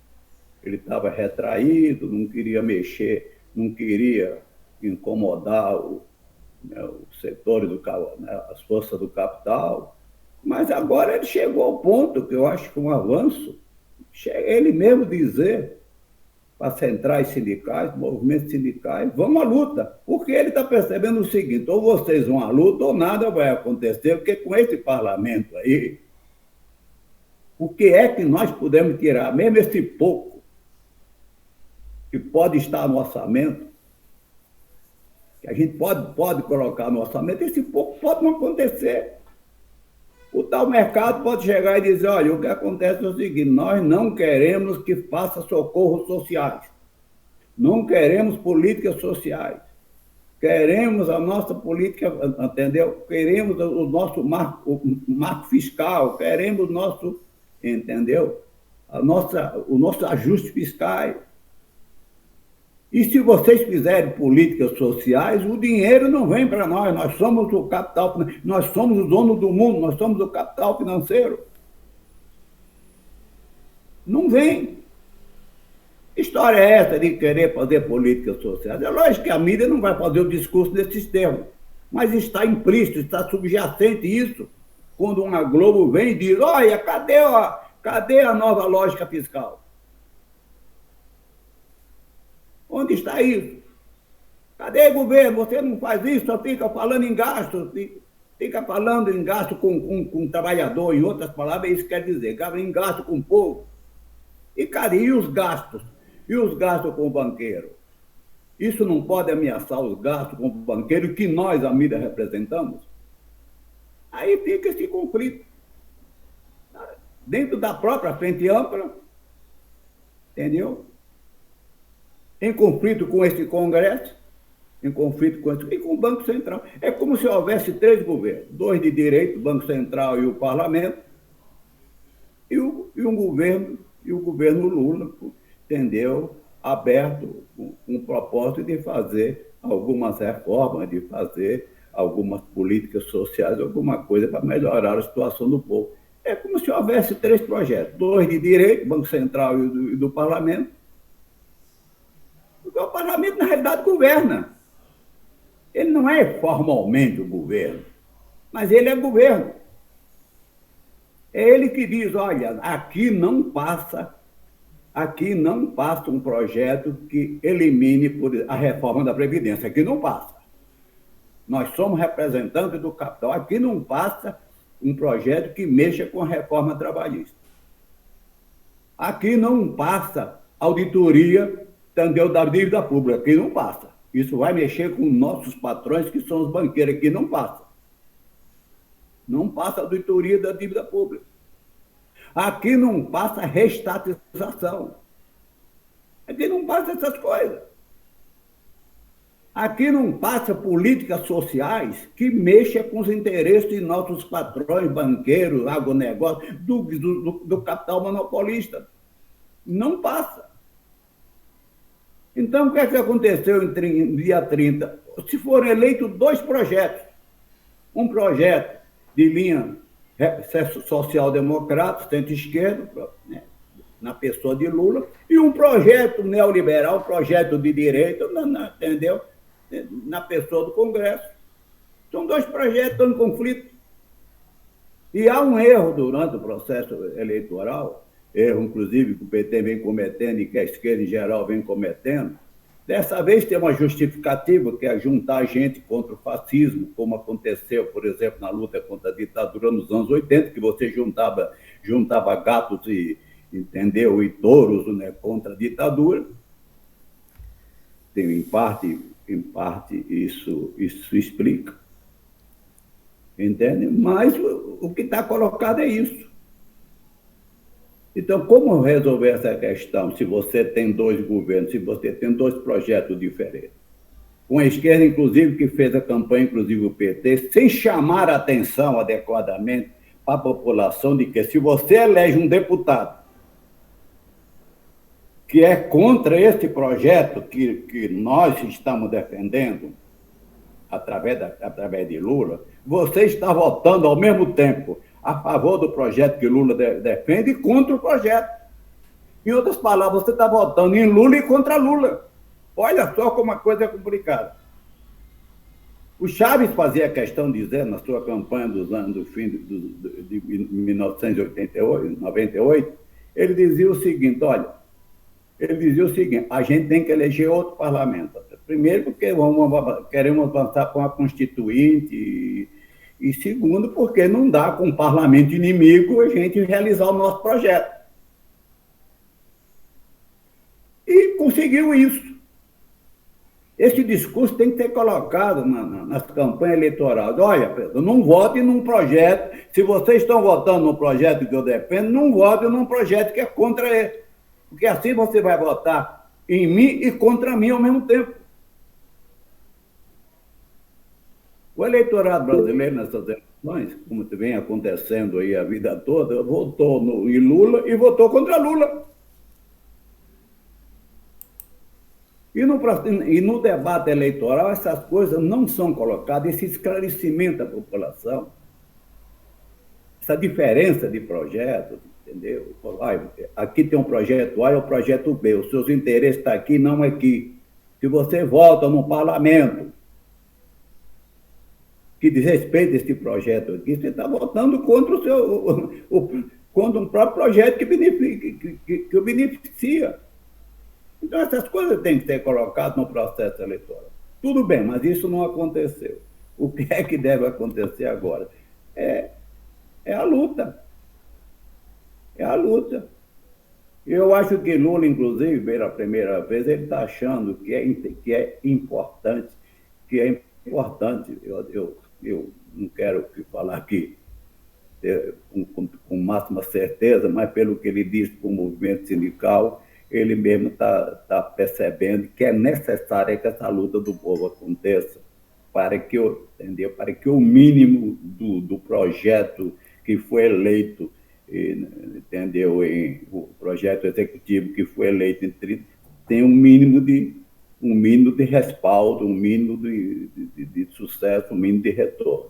ele estava retraído, não queria mexer, não queria incomodar os setores, as forças do capital, mas agora ele chegou ao ponto, que eu acho que um avanço, ele mesmo dizer para centrais sindicais, movimentos sindicais, vamos à luta, porque ele está percebendo o seguinte, ou vocês vão à luta ou nada vai acontecer, porque com esse parlamento aí, o que é que nós podemos tirar, mesmo esse pouco, que pode estar no orçamento, que a gente pode colocar no orçamento, esse pouco pode não acontecer. O tal mercado pode chegar e dizer, olha, o que acontece é o seguinte, nós não queremos que faça socorros sociais, não queremos políticas sociais, queremos a nossa política, entendeu? Queremos o nosso marco fiscal, queremos o nosso, entendeu? O nosso ajuste fiscal. E se vocês fizerem políticas sociais, o dinheiro não vem para nós. Nós somos o capital, nós somos o dono do mundo, nós somos o capital financeiro. Não vem. Que história é essa de querer fazer políticas sociais? É lógico que a mídia não vai fazer o discurso desses termos, mas está implícito, está subjacente isso, quando uma Globo vem e diz, olha, cadê a nova lógica fiscal? Onde está isso? Cadê o governo? Você não faz isso, só fica falando em gasto, fica falando em gasto com trabalhador, em outras palavras, isso quer dizer, em gasto com o povo. E, cara, e os gastos? E os gastos com o banqueiro? Isso não pode ameaçar os gastos com o banqueiro que nós, a mídia, representamos? Aí fica esse conflito. Dentro da própria frente ampla, entendeu? Em conflito com esse Congresso, em conflito com e com o Banco Central. É como se houvesse 3 governos, 2 de direita, o Banco Central e o Parlamento, e o governo Lula, entendeu? Aberto com o propósito de fazer algumas reformas, de fazer algumas políticas sociais, alguma coisa para melhorar a situação do povo. É como se houvesse 3 projetos, 2 de direita, Banco Central e do Parlamento. Porque o parlamento, na realidade, governa. Ele não é formalmente o governo, mas ele é governo. É ele que diz, olha, aqui não passa um projeto que elimine a reforma da Previdência. Aqui não passa. Nós somos representantes do capital. Aqui não passa um projeto que mexa com a reforma trabalhista. Aqui não passa auditoria, entendeu, da dívida pública. Aqui não passa. Isso vai mexer com nossos patrões, que são os banqueiros. Aqui não passa. Não passa auditoria da dívida pública. Aqui não passa restatização. Aqui não passa essas coisas. Aqui não passa políticas sociais que mexam com os interesses de nossos patrões, banqueiros, agronegócio, do capital monopolista. Não passa. Então, o que é que aconteceu no dia 30? Se foram eleitos 2 projetos. Um projeto de linha social-democrata, centro-esquerda, né, na pessoa de Lula, e um projeto neoliberal, projeto de direita, entendeu? Na pessoa do Congresso. São 2 projetos em conflito. E há um erro durante o processo eleitoral, erro, inclusive, que o PT vem cometendo e que a esquerda, em geral, vem cometendo. Dessa vez tem uma justificativa, que é juntar gente contra o fascismo, como aconteceu, por exemplo, na luta contra a ditadura nos anos 80, que você juntava gatos entendeu, e touros, né, contra a ditadura. Tem, em parte isso explica. Entende? Mas o que está colocado é isso. Então, como resolver essa questão se você tem 2 governos, se você tem 2 projetos diferentes? Com a esquerda, inclusive, que fez a campanha, inclusive o PT, sem chamar a atenção adequadamente para a população de que se você elege um deputado que é contra esse projeto que nós estamos defendendo, através de Lula, você está votando ao mesmo tempo a favor do projeto que Lula defende e contra o projeto. Em outras palavras, você está votando em Lula e contra Lula. Olha só como a coisa é complicada. O Chaves fazia questão de dizer, na sua campanha do fim de 1988, 98, ele dizia o seguinte, a gente tem que eleger outro parlamento. Primeiro, porque queremos avançar com a Constituinte, e segundo, porque não dá com um parlamento inimigo a gente realizar o nosso projeto. E conseguiu isso. Esse discurso tem que ser colocado nas campanhas eleitorais. Olha, Pedro, não vote num projeto, se vocês estão votando no projeto que eu defendo, não vote num projeto que é contra ele. Porque assim você vai votar em mim e contra mim ao mesmo tempo. O eleitorado brasileiro nessas eleições, como vem acontecendo aí a vida toda, votou em Lula e votou contra Lula. E no debate eleitoral, essas coisas não são colocadas, esse esclarecimento da população, essa diferença de projetos, entendeu? Aqui tem um projeto A e o projeto B, os seus interesses estão aqui, não aqui. Se você vota no parlamento que diz respeito a esse projeto aqui, você está votando contra contra um próprio projeto que o beneficia. Então, essas coisas têm que ser colocadas no processo eleitoral. Tudo bem, mas isso não aconteceu. O que é que deve acontecer agora? É a luta. É a luta. Eu acho que Lula, inclusive, pela primeira vez, ele está achando que é importante, eu não quero falar aqui com máxima certeza, mas pelo que ele disse para o movimento sindical, ele mesmo está percebendo que é necessário que essa luta do povo aconteça para que o mínimo do projeto que foi eleito, entendeu, o projeto executivo que foi eleito em 30, tenha um mínimo de respaldo, um mínimo de sucesso, um mínimo de retorno.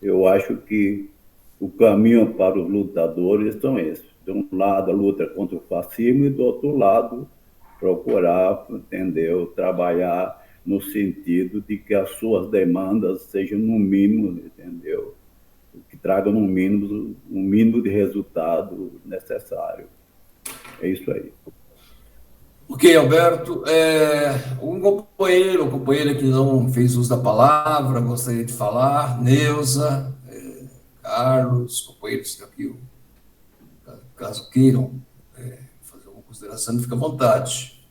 Eu acho que o caminho para os lutadores são esses. De um lado, a luta contra o fascismo e, do outro lado, procurar, entendeu, trabalhar no sentido de que as suas demandas sejam, no mínimo, entendeu, que tragam, no mínimo, um mínimo de resultado necessário. É isso aí. Ok, Alberto. Um companheiro que não fez uso da palavra, gostaria de falar. Neuza, Carlos, companheiros que aqui, caso queiram fazer uma consideração, fica à vontade.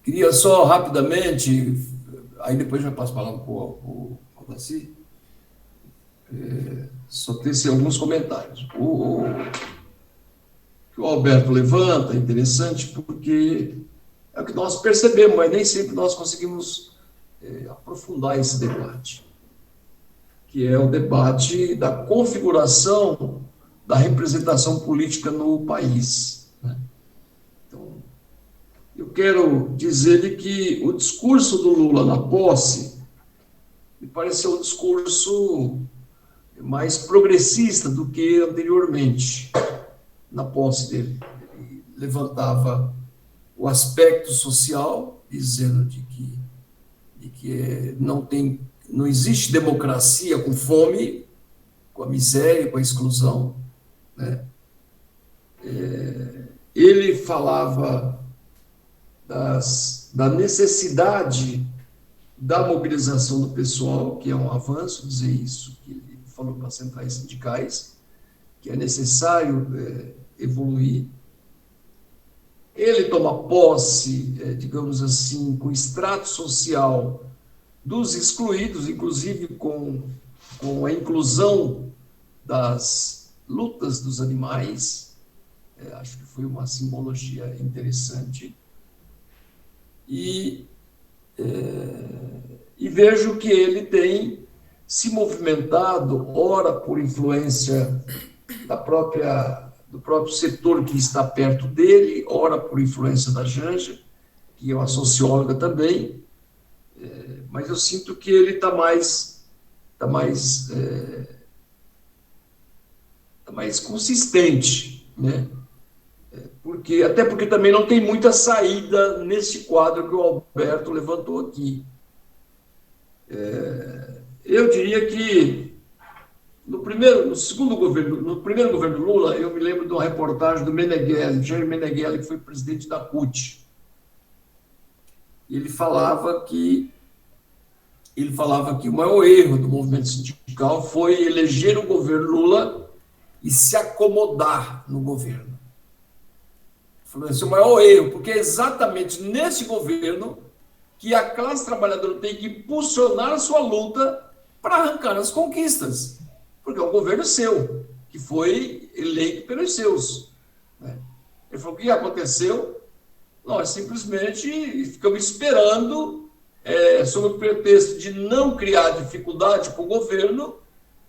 Queria só rapidamente, aí depois já passo a palavra para o Daci, só ter alguns comentários. O que o Alberto levanta é interessante porque É o que nós percebemos, mas nem sempre nós conseguimos aprofundar esse debate, que é o debate da configuração da representação política no país, né? Então, eu quero dizer que o discurso do Lula na posse me pareceu um discurso mais progressista do que anteriormente, na posse dele. Ele levantava o aspecto social, dizendo de que não existe democracia com fome, com a miséria, com a exclusão, né? Ele falava da necessidade da mobilização do pessoal, que é um avanço dizer isso, que ele falou para as centrais sindicais, que é necessário evoluir. Ele toma posse, digamos assim, com extrato social dos excluídos, inclusive com a inclusão das lutas dos animais. Acho que foi uma simbologia interessante. E vejo que ele tem se movimentado, ora por influência do próprio setor que está perto dele, ora por influência da Janja, que é uma socióloga também, mas eu sinto que ele está mais consistente, né? Até porque também não tem muita saída nesse quadro que o Alberto levantou aqui. Eu diria que no primeiro governo Lula, eu me lembro de uma reportagem do Meneghelli, Jair Meneghelli, que foi presidente da CUT. Ele falava que o maior erro do movimento sindical foi eleger o governo Lula e se acomodar no governo. Esse é o maior erro, porque é exatamente nesse governo que a classe trabalhadora tem que impulsionar a sua luta para arrancar as conquistas, porque é um governo seu, que foi eleito pelos seus, né? Ele falou: o que aconteceu? Nós simplesmente ficamos esperando, sob o pretexto de não criar dificuldade para o governo,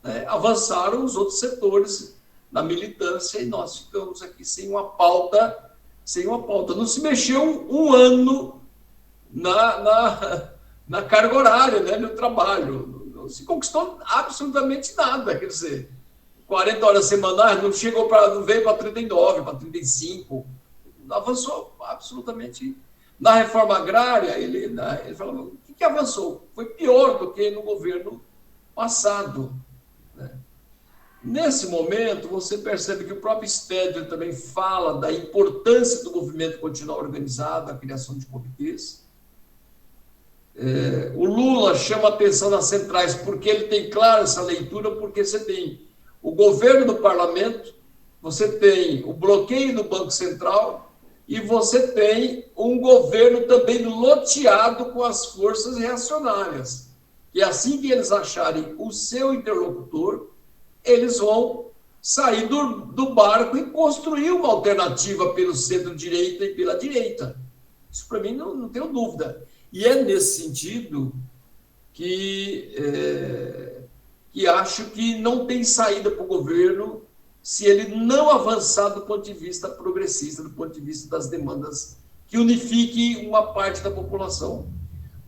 né, avançaram os outros setores na militância e nós ficamos aqui sem uma pauta. Não se mexeu um ano na carga horária, né, no trabalho. Não se conquistou absolutamente nada. Quer dizer, 40 horas semanais não veio para 39, para 35. Não avançou absolutamente. Na reforma agrária, ele falou: o que avançou? Foi pior do que no governo passado, né? Nesse momento, você percebe que o próprio Stedler também fala da importância do movimento continuar organizado, a criação de comitês. O Lula chama atenção nas centrais porque ele tem clara essa leitura, porque você tem o governo do parlamento, você tem o bloqueio do Banco Central e você tem um governo também loteado com as forças reacionárias. E assim que eles acharem o seu interlocutor, eles vão sair do barco e construir uma alternativa pelo centro-direita e pela direita. Isso, para mim, não tenho dúvida. E é nesse sentido que acho que não tem saída para o governo se ele não avançar do ponto de vista progressista, do ponto de vista das demandas que unifique uma parte da população.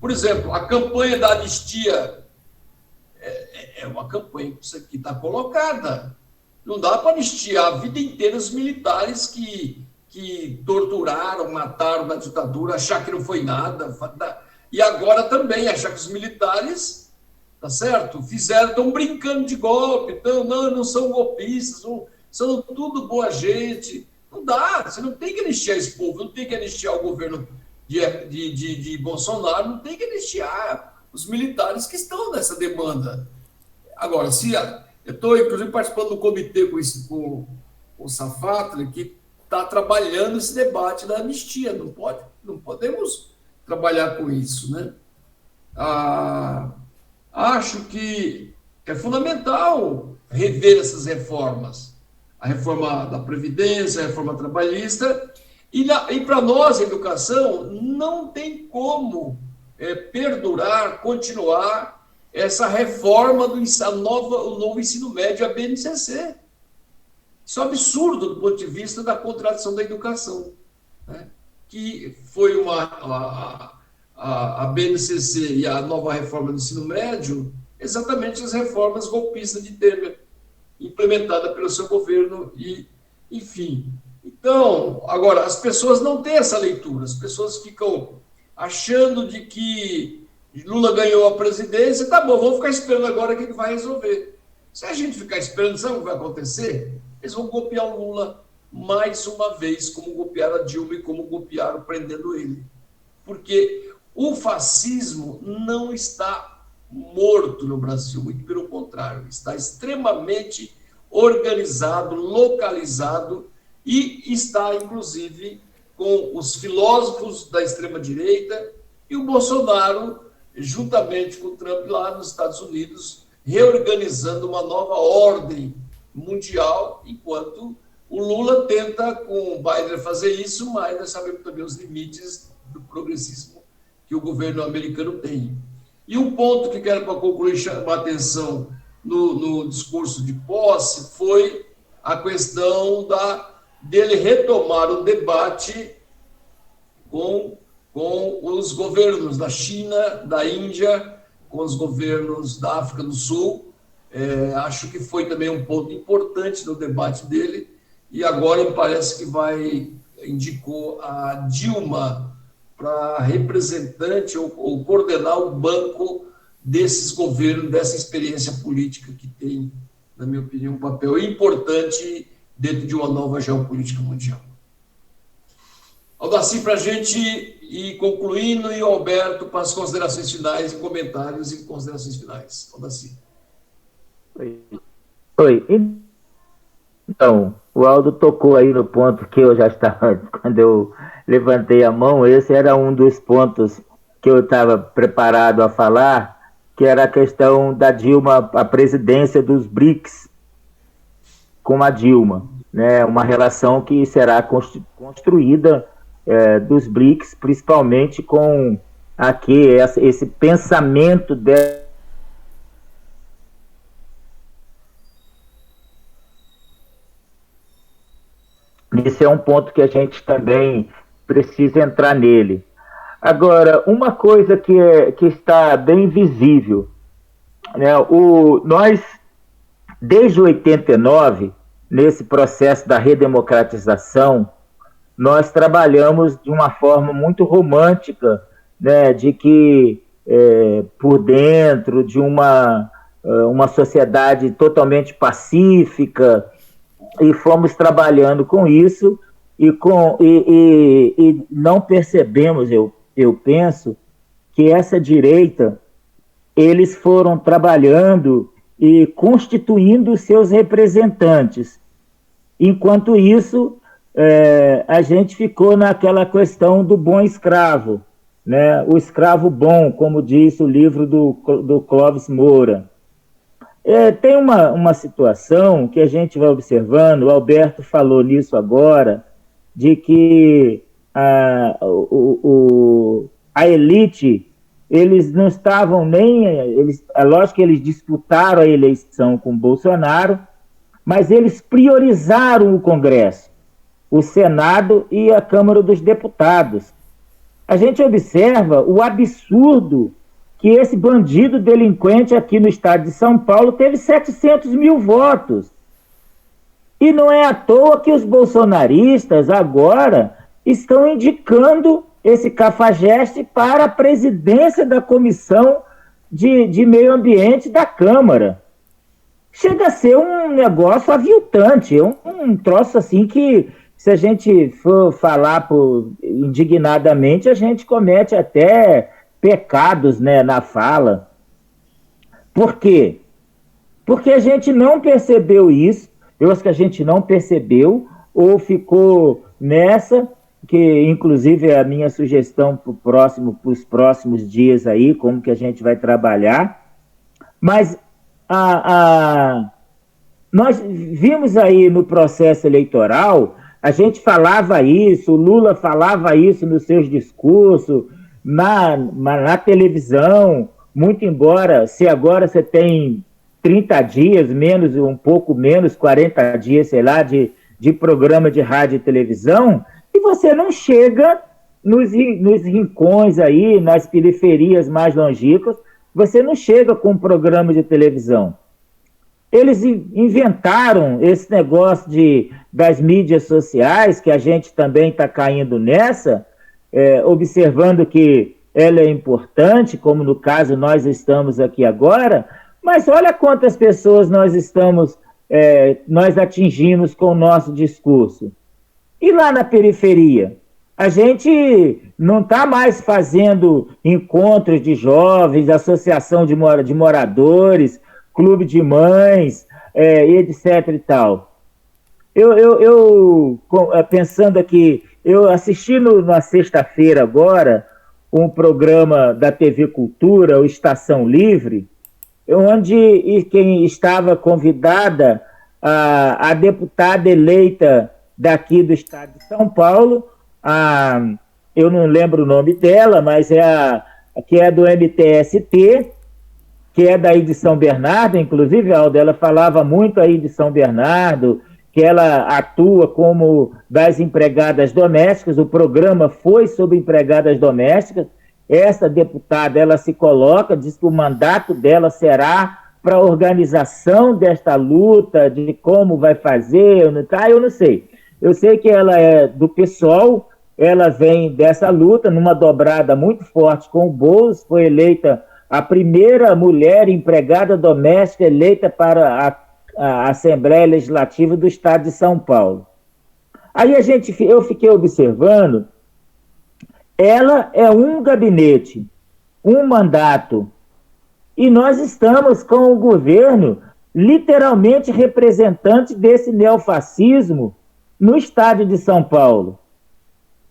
Por exemplo, a campanha da anistia é uma campanha que está colocada. Não dá para anistiar a vida inteira os militares que torturaram, mataram na ditadura, achar que não foi nada. E agora também achar que os militares, tá certo? Estão brincando de golpe, não são golpistas, são tudo boa gente. Não dá, você não tem que anistiar esse povo, não tem que anistiar o governo de Bolsonaro, não tem que anistiar os militares que estão nessa demanda. Agora, eu estou, inclusive, participando do comitê com o Safatli, que está trabalhando esse debate da anistia. Não podemos trabalhar com isso, né? Acho que é fundamental rever essas reformas. A reforma da Previdência, a reforma trabalhista, E para nós, a educação não tem como perdurar, continuar essa reforma do o novo ensino médio, a BNCC. Isso é um absurdo do ponto de vista da contradição da educação, né? Que foi a BNCC e a nova reforma do ensino médio, exatamente as reformas golpistas de Temer, implementada pelo seu governo, e, enfim. Então, agora, as pessoas não têm essa leitura, as pessoas ficam achando de que Lula ganhou a presidência, tá bom, vamos ficar esperando agora que ele vai resolver. Se a gente ficar esperando, sabe o que vai acontecer? Eles vão copiar o Lula mais uma vez, como golpearam a Dilma e como golpearam prendendo ele. Porque o fascismo não está morto no Brasil, muito pelo contrário, está extremamente organizado, localizado, e está, inclusive, com os filósofos da extrema-direita e o Bolsonaro, juntamente com o Trump lá nos Estados Unidos, reorganizando uma nova ordem mundial, enquanto o Lula tenta, com o Biden, fazer isso, mas nós sabemos também os limites do progressismo que o governo americano tem. E um ponto que quero, para concluir, chamar a atenção no discurso de posse foi a questão dele retomar o debate com os governos da China, da Índia, com os governos da África do Sul. Acho que foi também um ponto importante no debate dele, e agora me parece que indicou a Dilma para representante ou coordenar o banco desses governos, dessa experiência política que tem, na minha opinião, um papel importante dentro de uma nova geopolítica mundial. Aldacir, para a gente ir concluindo, e o Alberto para as considerações finais, comentários e considerações finais. Aldacir. Oi. Então, o Aldo tocou aí no ponto que eu já estava, quando eu levantei a mão, esse era um dos pontos que eu estava preparado a falar, que era a questão da Dilma, a presidência dos BRICS com a Dilma, né? Uma relação que será construída dos BRICS, principalmente com esse pensamento Esse é um ponto que a gente também precisa entrar nele. Agora, uma coisa que está bem visível, né? Nós, desde 89, nesse processo da redemocratização, nós trabalhamos de uma forma muito romântica, né? De que, por dentro de uma sociedade totalmente pacífica, e fomos trabalhando com isso, e não percebemos, eu penso, que essa direita, eles foram trabalhando e constituindo seus representantes. Enquanto isso, a gente ficou naquela questão do bom escravo, né? O escravo bom, como diz o livro do Clóvis Moura. Tem uma situação que a gente vai observando, o Alberto falou nisso agora, de que a elite, eles não estavam nem... lógico que eles disputaram a eleição com Bolsonaro, mas eles priorizaram o Congresso, o Senado e a Câmara dos Deputados. A gente observa o absurdo que esse bandido delinquente aqui no estado de São Paulo teve 700 mil votos. E não é à toa que os bolsonaristas agora estão indicando esse cafajeste para a presidência da Comissão de Meio Ambiente da Câmara. Chega a ser um negócio aviltante, um troço assim que, se a gente for falar indignadamente, a gente comete até pecados, né, na fala. Por quê? Porque a gente não percebeu isso, eu acho que a gente não percebeu, ou ficou nessa, que inclusive é a minha sugestão para os próximos dias aí, como que a gente vai trabalhar, mas nós vimos aí no processo eleitoral A gente falava isso, o Lula falava isso nos seus discursos, na televisão, muito embora, se agora você tem 30 dias, menos, um pouco menos, 40 dias, sei lá, de programa de rádio e televisão, e você não chega nos rincões aí, nas periferias mais longínquas, você não chega com um programa de televisão. Eles inventaram esse negócio das mídias sociais, que a gente também está caindo nessa, observando que ela é importante, como no caso nós estamos aqui agora, mas olha quantas pessoas nós atingimos com o nosso discurso. E lá na periferia? A gente não está mais fazendo encontros de jovens, associação de moradores, clube de mães, etc. e tal. Eu pensando aqui, eu assisti na sexta-feira agora um programa da TV Cultura, o Estação Livre, onde quem estava convidada a deputada eleita daqui do estado de São Paulo, eu não lembro o nome dela, mas que é do MTST, que é daí de São Bernardo, inclusive, Aldo, ela falava muito aí de São Bernardo, que ela atua como das empregadas domésticas, o programa foi sobre empregadas domésticas. Essa deputada, ela se coloca, diz que o mandato dela será para a organização desta luta, de como vai fazer, eu não sei. Eu sei que ela é do PSOL, ela vem dessa luta, numa dobrada muito forte com o Boulos, foi eleita a primeira mulher empregada doméstica eleita para a Assembleia Legislativa do Estado de São Paulo. Aí eu fiquei observando, ela é um gabinete, um mandato, e nós estamos com o governo literalmente representante desse neofascismo no Estado de São Paulo.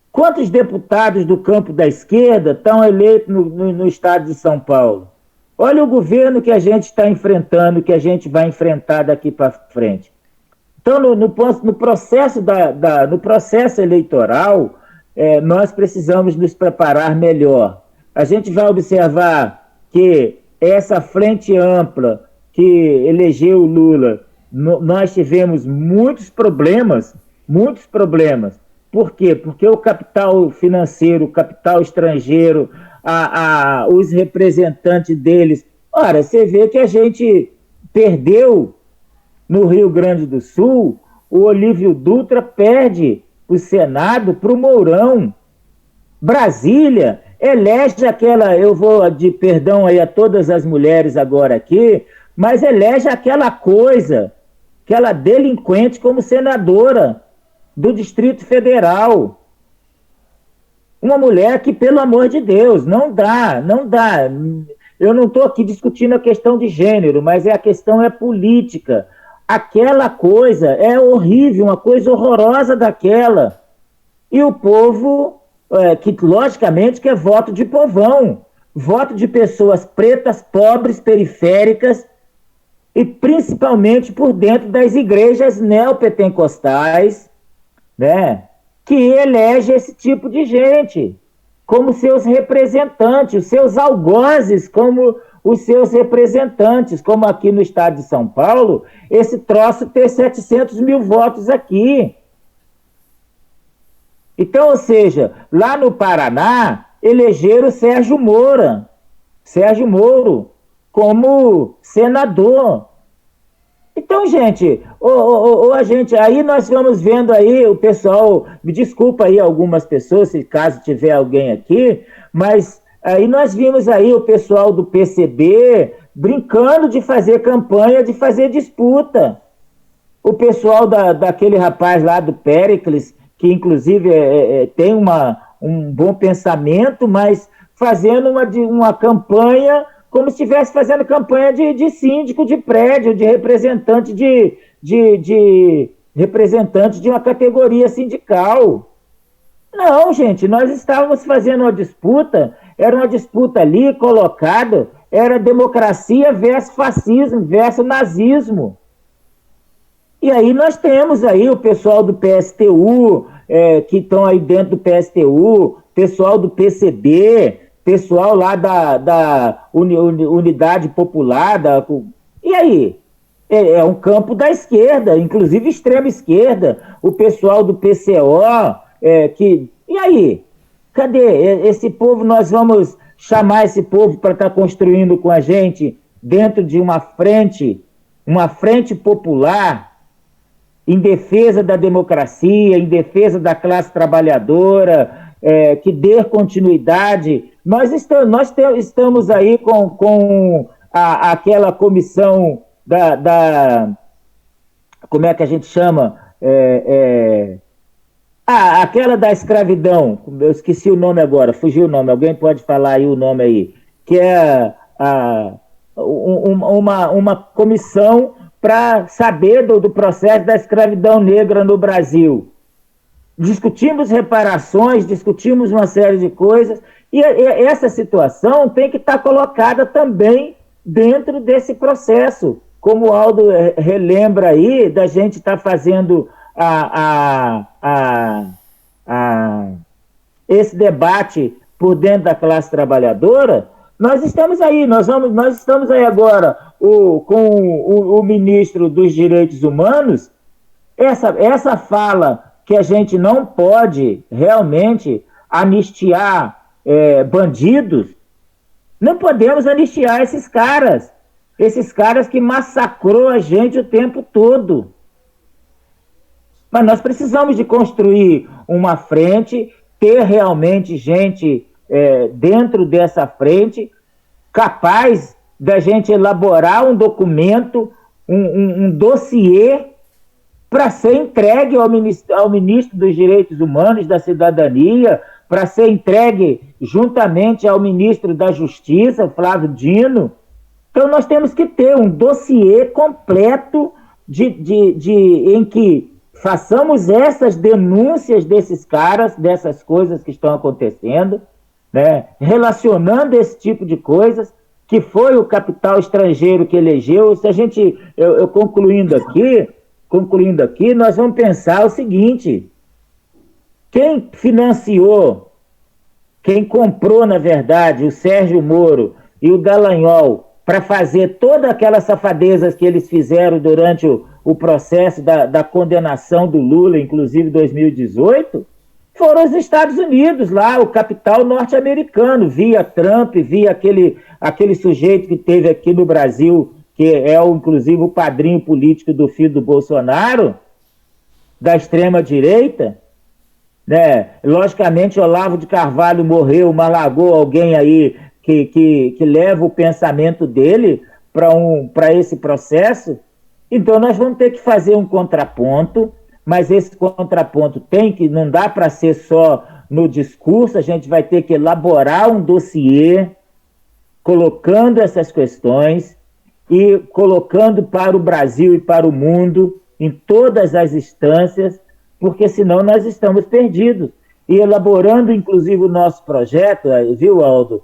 Quantos deputados do campo da esquerda estão eleitos no Estado de São Paulo? Olha o governo que a gente está enfrentando, que a gente vai enfrentar daqui para frente. Então, no processo eleitoral, nós precisamos nos preparar melhor. A gente vai observar que essa frente ampla que elegeu o Lula, nós tivemos muitos problemas. Por quê? Porque o capital financeiro, o capital estrangeiro, os representantes deles... Ora, você vê que a gente perdeu no Rio Grande do Sul, o Olívio Dutra perde o Senado para o Mourão. Brasília elege aquela... Eu vou de perdão aí a todas as mulheres agora aqui, mas elege aquela delinquente como senadora do Distrito Federal. Uma mulher que, pelo amor de Deus, não dá. Eu não estou aqui discutindo a questão de gênero, mas a questão é política. Aquela coisa é horrível, uma coisa horrorosa daquela. E o povo, que logicamente que é voto de povão, voto de pessoas pretas, pobres, periféricas, e principalmente por dentro das igrejas neopentecostais, né, que elege esse tipo de gente como seus representantes, os seus algozes como os seus representantes, como aqui no estado de São Paulo, esse troço ter 700 mil votos aqui. Então, ou seja, lá no Paraná, elegeram Sérgio Moro como senador. Então, gente, aí nós vamos vendo aí o pessoal, me desculpa aí algumas pessoas, se caso tiver alguém aqui, mas aí nós vimos aí o pessoal do PCB brincando de fazer campanha, de fazer disputa. O pessoal daquele rapaz lá do Péricles, que inclusive tem um bom pensamento, mas fazendo uma campanha como se estivesse fazendo campanha de síndico de prédio, de representante representante de uma categoria sindical. Não, gente, nós estávamos fazendo uma disputa, era uma disputa ali colocada, era democracia versus fascismo, versus nazismo. E aí nós temos aí o pessoal do PSTU, que estão aí dentro do PSTU, pessoal do PCB, pessoal lá da Unidade Popular. E aí? É um campo da esquerda, inclusive extrema esquerda, o pessoal do PCO, e aí? Cadê esse povo? Nós vamos chamar esse povo para estar construindo com a gente dentro de uma frente popular, em defesa da democracia, em defesa da classe trabalhadora, que dê continuidade. Nós estamos aí com aquela comissão como é que a gente chama? Aquela da escravidão, eu esqueci o nome agora, fugiu o nome, alguém pode falar aí o nome aí, que é uma comissão para saber do processo da escravidão negra no Brasil. Discutimos reparações, discutimos uma série de coisas, e essa situação tem que estar colocada também dentro desse processo. Como o Aldo relembra aí, da gente estar fazendo esse debate por dentro da classe trabalhadora, nós estamos aí agora com o ministro dos Direitos Humanos, essa fala que a gente não pode realmente anistiar bandidos, não podemos anistiar esses caras que massacrou a gente o tempo todo. Mas nós precisamos de construir uma frente, ter realmente gente dentro dessa frente capaz da gente elaborar um documento, um dossiê para ser entregue ao ministro dos Direitos Humanos, da Cidadania, para ser entregue juntamente ao ministro da Justiça, Flávio Dino. Então nós temos que ter um dossiê completo em que façamos essas denúncias desses caras, dessas coisas que estão acontecendo, né? Relacionando esse tipo de coisas, que foi o capital estrangeiro que elegeu. Se a gente, concluindo aqui, nós vamos pensar o seguinte: quem financiou, quem comprou, na verdade, o Sérgio Moro e o Dallagnol para fazer todas aquelas safadezas que eles fizeram durante o processo da condenação do Lula, inclusive em 2018, foram os Estados Unidos, lá, o capital norte-americano, via Trump, via aquele sujeito que teve aqui no Brasil, que inclusive o padrinho político do filho do Bolsonaro, da extrema-direita, né? Logicamente, Olavo de Carvalho morreu, mas largou alguém aí que leva o pensamento dele para esse processo. Então nós vamos ter que fazer um contraponto, mas esse contraponto não dá para ser só no discurso, a gente vai ter que elaborar um dossiê colocando essas questões e colocando para o Brasil e para o mundo, em todas as instâncias, porque senão nós estamos perdidos. E elaborando, inclusive, o nosso projeto, viu, Aldo,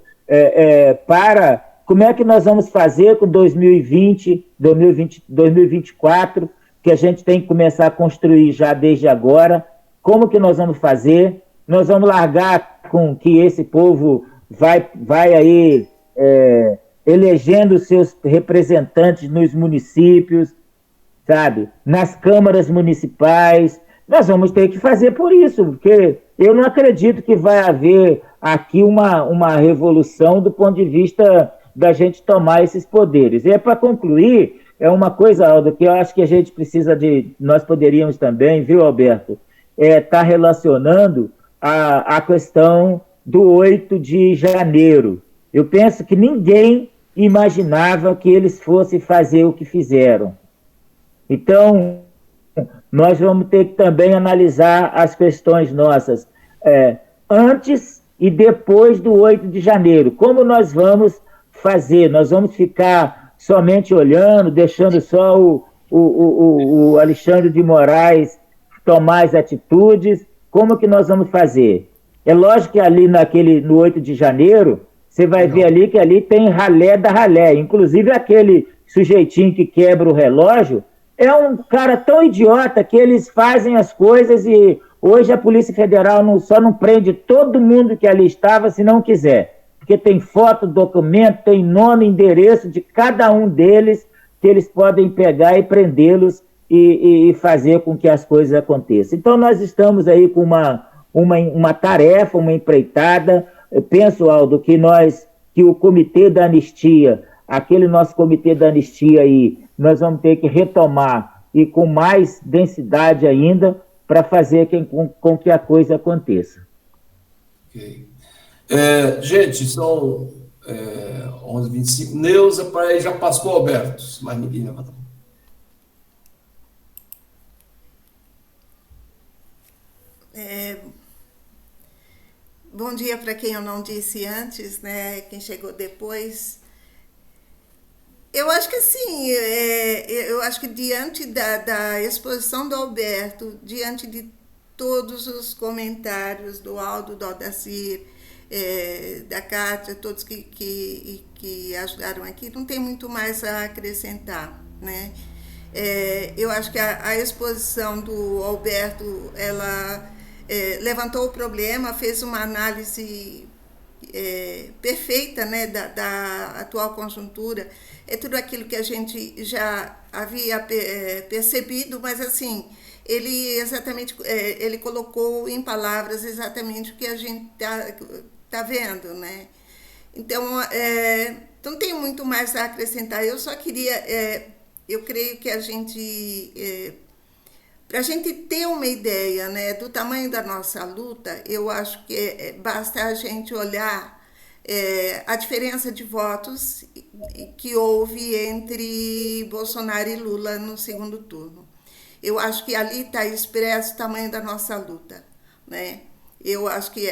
para como é que nós vamos fazer com 2024, que a gente tem que começar a construir já desde agora. Como que nós vamos fazer? Nós vamos largar com que esse povo vai aí elegendo seus representantes nos municípios, sabe? Nas câmaras municipais. Nós vamos ter que fazer por isso, porque eu não acredito que vai haver aqui uma revolução do ponto de vista da gente tomar esses poderes. E para concluir, é uma coisa, Aldo, que eu acho que a gente precisa nós poderíamos também, viu, Alberto, tá relacionando a questão do 8 de janeiro. Eu penso que ninguém imaginava que eles fossem fazer o que fizeram. Então, nós vamos ter que também analisar as questões nossas antes e depois do 8 de janeiro. Como nós vamos fazer? Nós vamos ficar somente olhando, deixando só o Alexandre de Moraes tomar as atitudes? Como que nós vamos fazer? É lógico que ali no 8 de janeiro, você vai ver ali que ali tem ralé da ralé. Inclusive aquele sujeitinho que quebra o relógio, é um cara tão idiota que eles fazem as coisas e hoje a Polícia Federal só não prende todo mundo que ali estava se não quiser. Porque tem foto, documento, tem nome, endereço de cada um deles que eles podem pegar e prendê-los e fazer com que as coisas aconteçam. Então nós estamos aí com uma tarefa, uma empreitada. Eu penso, Aldo, que o Comitê da Anistia, aquele nosso Comitê da Anistia aí, nós vamos ter que retomar e com mais densidade ainda para fazer com que a coisa aconteça. Ok. Gente, são 11h25. Neuza, para aí já passou o Alberto, mas ninguém levanta a mão. Bom dia para quem eu não disse antes, né? Quem chegou depois. Eu acho que sim, eu acho que diante da exposição do Alberto, diante de todos os comentários do Aldo, do Aldacir, da Kátia, todos que ajudaram aqui, não tem muito mais a acrescentar, né? Eu acho que a exposição do Alberto, ela levantou o problema, fez uma análise perfeita, né, da atual conjuntura. É tudo aquilo que a gente já havia percebido, mas assim, ele colocou em palavras exatamente o que a gente tá vendo, né? Então, não tem muito mais a acrescentar. Eu só queria, eu creio que para a gente ter uma ideia, né, do tamanho da nossa luta, eu acho que basta a gente olhar a diferença de votos que houve entre Bolsonaro e Lula no segundo turno. Eu acho que ali está expresso o tamanho da nossa luta, né? Eu acho que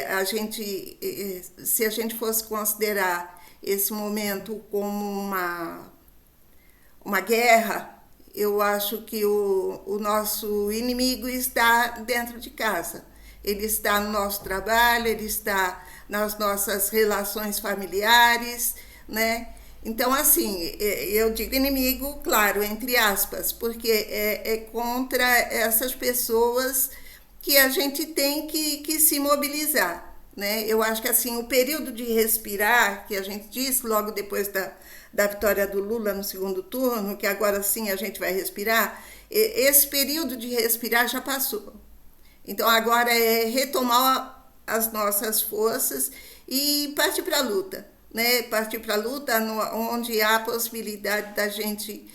se a gente fosse considerar esse momento como uma guerra, eu acho que o nosso inimigo está dentro de casa. Ele está no nosso trabalho, ele está nas nossas relações familiares, né? Então, assim, eu digo inimigo, claro, entre aspas, porque é contra essas pessoas que a gente tem que se mobilizar, né? Eu acho que, assim, o período de respirar, que a gente disse logo depois da vitória do Lula no segundo turno, que agora sim a gente vai respirar, esse período de respirar já passou. Então, agora é retomar as nossas forças e partir para a luta, né? Partir para a luta onde há a possibilidade da gente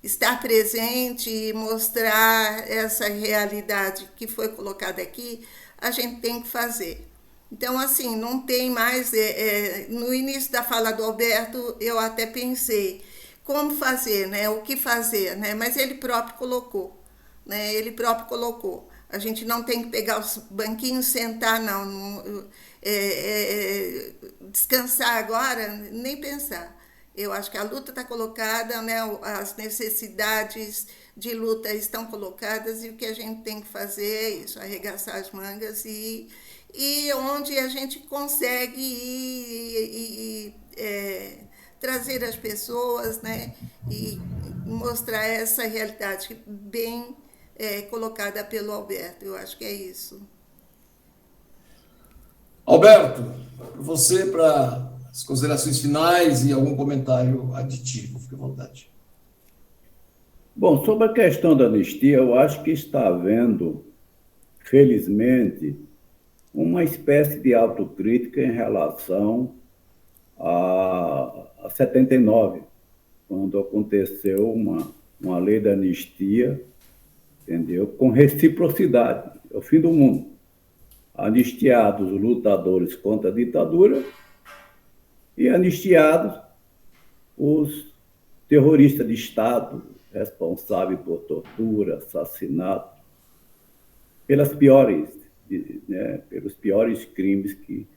estar presente e mostrar essa realidade que foi colocada aqui, a gente tem que fazer. Então, assim, não tem mais... no início da fala do Alberto, eu até pensei como fazer, né? O que fazer, né? Mas ele próprio colocou, né? Ele próprio colocou. A gente não tem que pegar os banquinhos, sentar, não descansar agora, nem pensar. Eu acho que a luta está colocada, né? As necessidades de luta estão colocadas e o que a gente tem que fazer é isso, arregaçar as mangas e onde a gente consegue trazer as pessoas, né? E mostrar essa realidade bem colocada pelo Alberto. Eu acho que é isso. Alberto, você para as considerações finais e algum comentário aditivo, fique à vontade. Bom, sobre a questão da anistia, eu acho que está havendo, felizmente, uma espécie de autocrítica em relação a 79, quando aconteceu uma lei da anistia, entendeu? Com reciprocidade, é o fim do mundo. Anistiados os lutadores contra a ditadura e anistiados os terroristas de Estado responsáveis por tortura, assassinato, pelos piores crimes que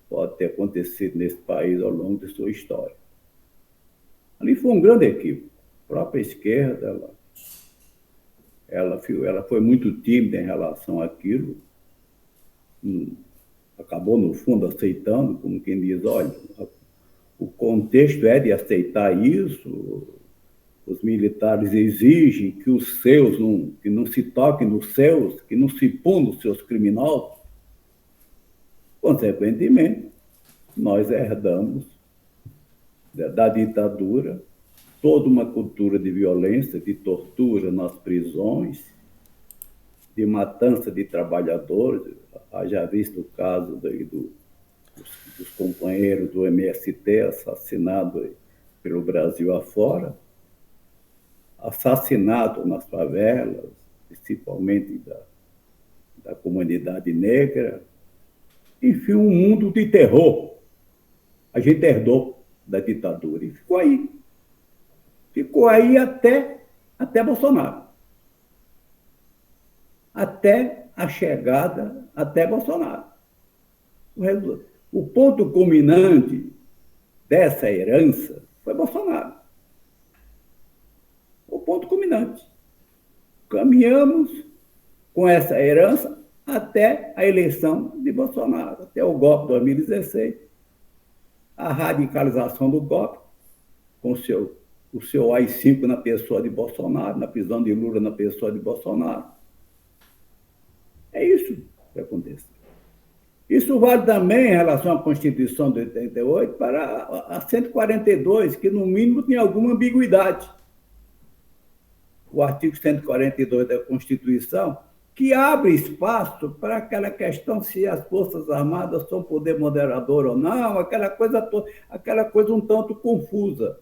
podem ter acontecido nesse país ao longo de sua história. Ali foi um grande equívoco. A própria esquerda, ela foi muito tímida em relação àquilo, acabou, no fundo, aceitando, como quem diz, olha, o contexto é de aceitar isso, os militares exigem que os seus que não se toquem nos seus, que não se punam os seus criminosos, consequentemente, nós herdamos da ditadura toda uma cultura de violência, de tortura nas prisões, de matança de trabalhadores. Já visto o caso dos companheiros do MST assassinados pelo Brasil afora, assassinato nas favelas, principalmente da comunidade negra. Enfim, um mundo de terror. A gente herdou da ditadura e ficou aí. Ficou aí até Bolsonaro. Até a chegada, até Bolsonaro. O ponto culminante dessa herança foi Bolsonaro. O ponto culminante. Caminhamos com essa herança até a eleição de Bolsonaro, até o golpe de 2016, a radicalização do golpe, com o seu AI-5 na pessoa de Bolsonaro, na prisão de Lula na pessoa de Bolsonaro. É isso que aconteceu. Isso vale também em relação à Constituição de 88 para a 142, que no mínimo tem alguma ambiguidade. O artigo 142 da Constituição, que abre espaço para aquela questão se as Forças Armadas são poder moderador ou não, aquela coisa um tanto confusa.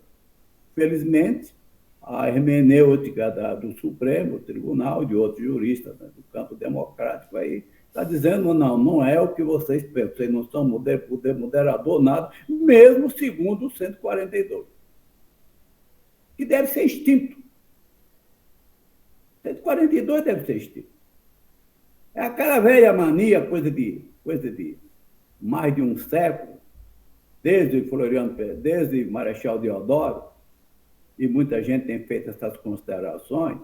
Felizmente, a hermenêutica do Supremo Tribunal, de outros juristas, né, do campo democrático, aí está dizendo, não é o que vocês pensam, vocês não são poder moderador, nada, mesmo segundo o 142, que deve ser extinto. 142 deve ser extinto. É aquela velha mania, coisa de mais de um século, desde Marechal Deodoro, e muita gente tem feito essas considerações,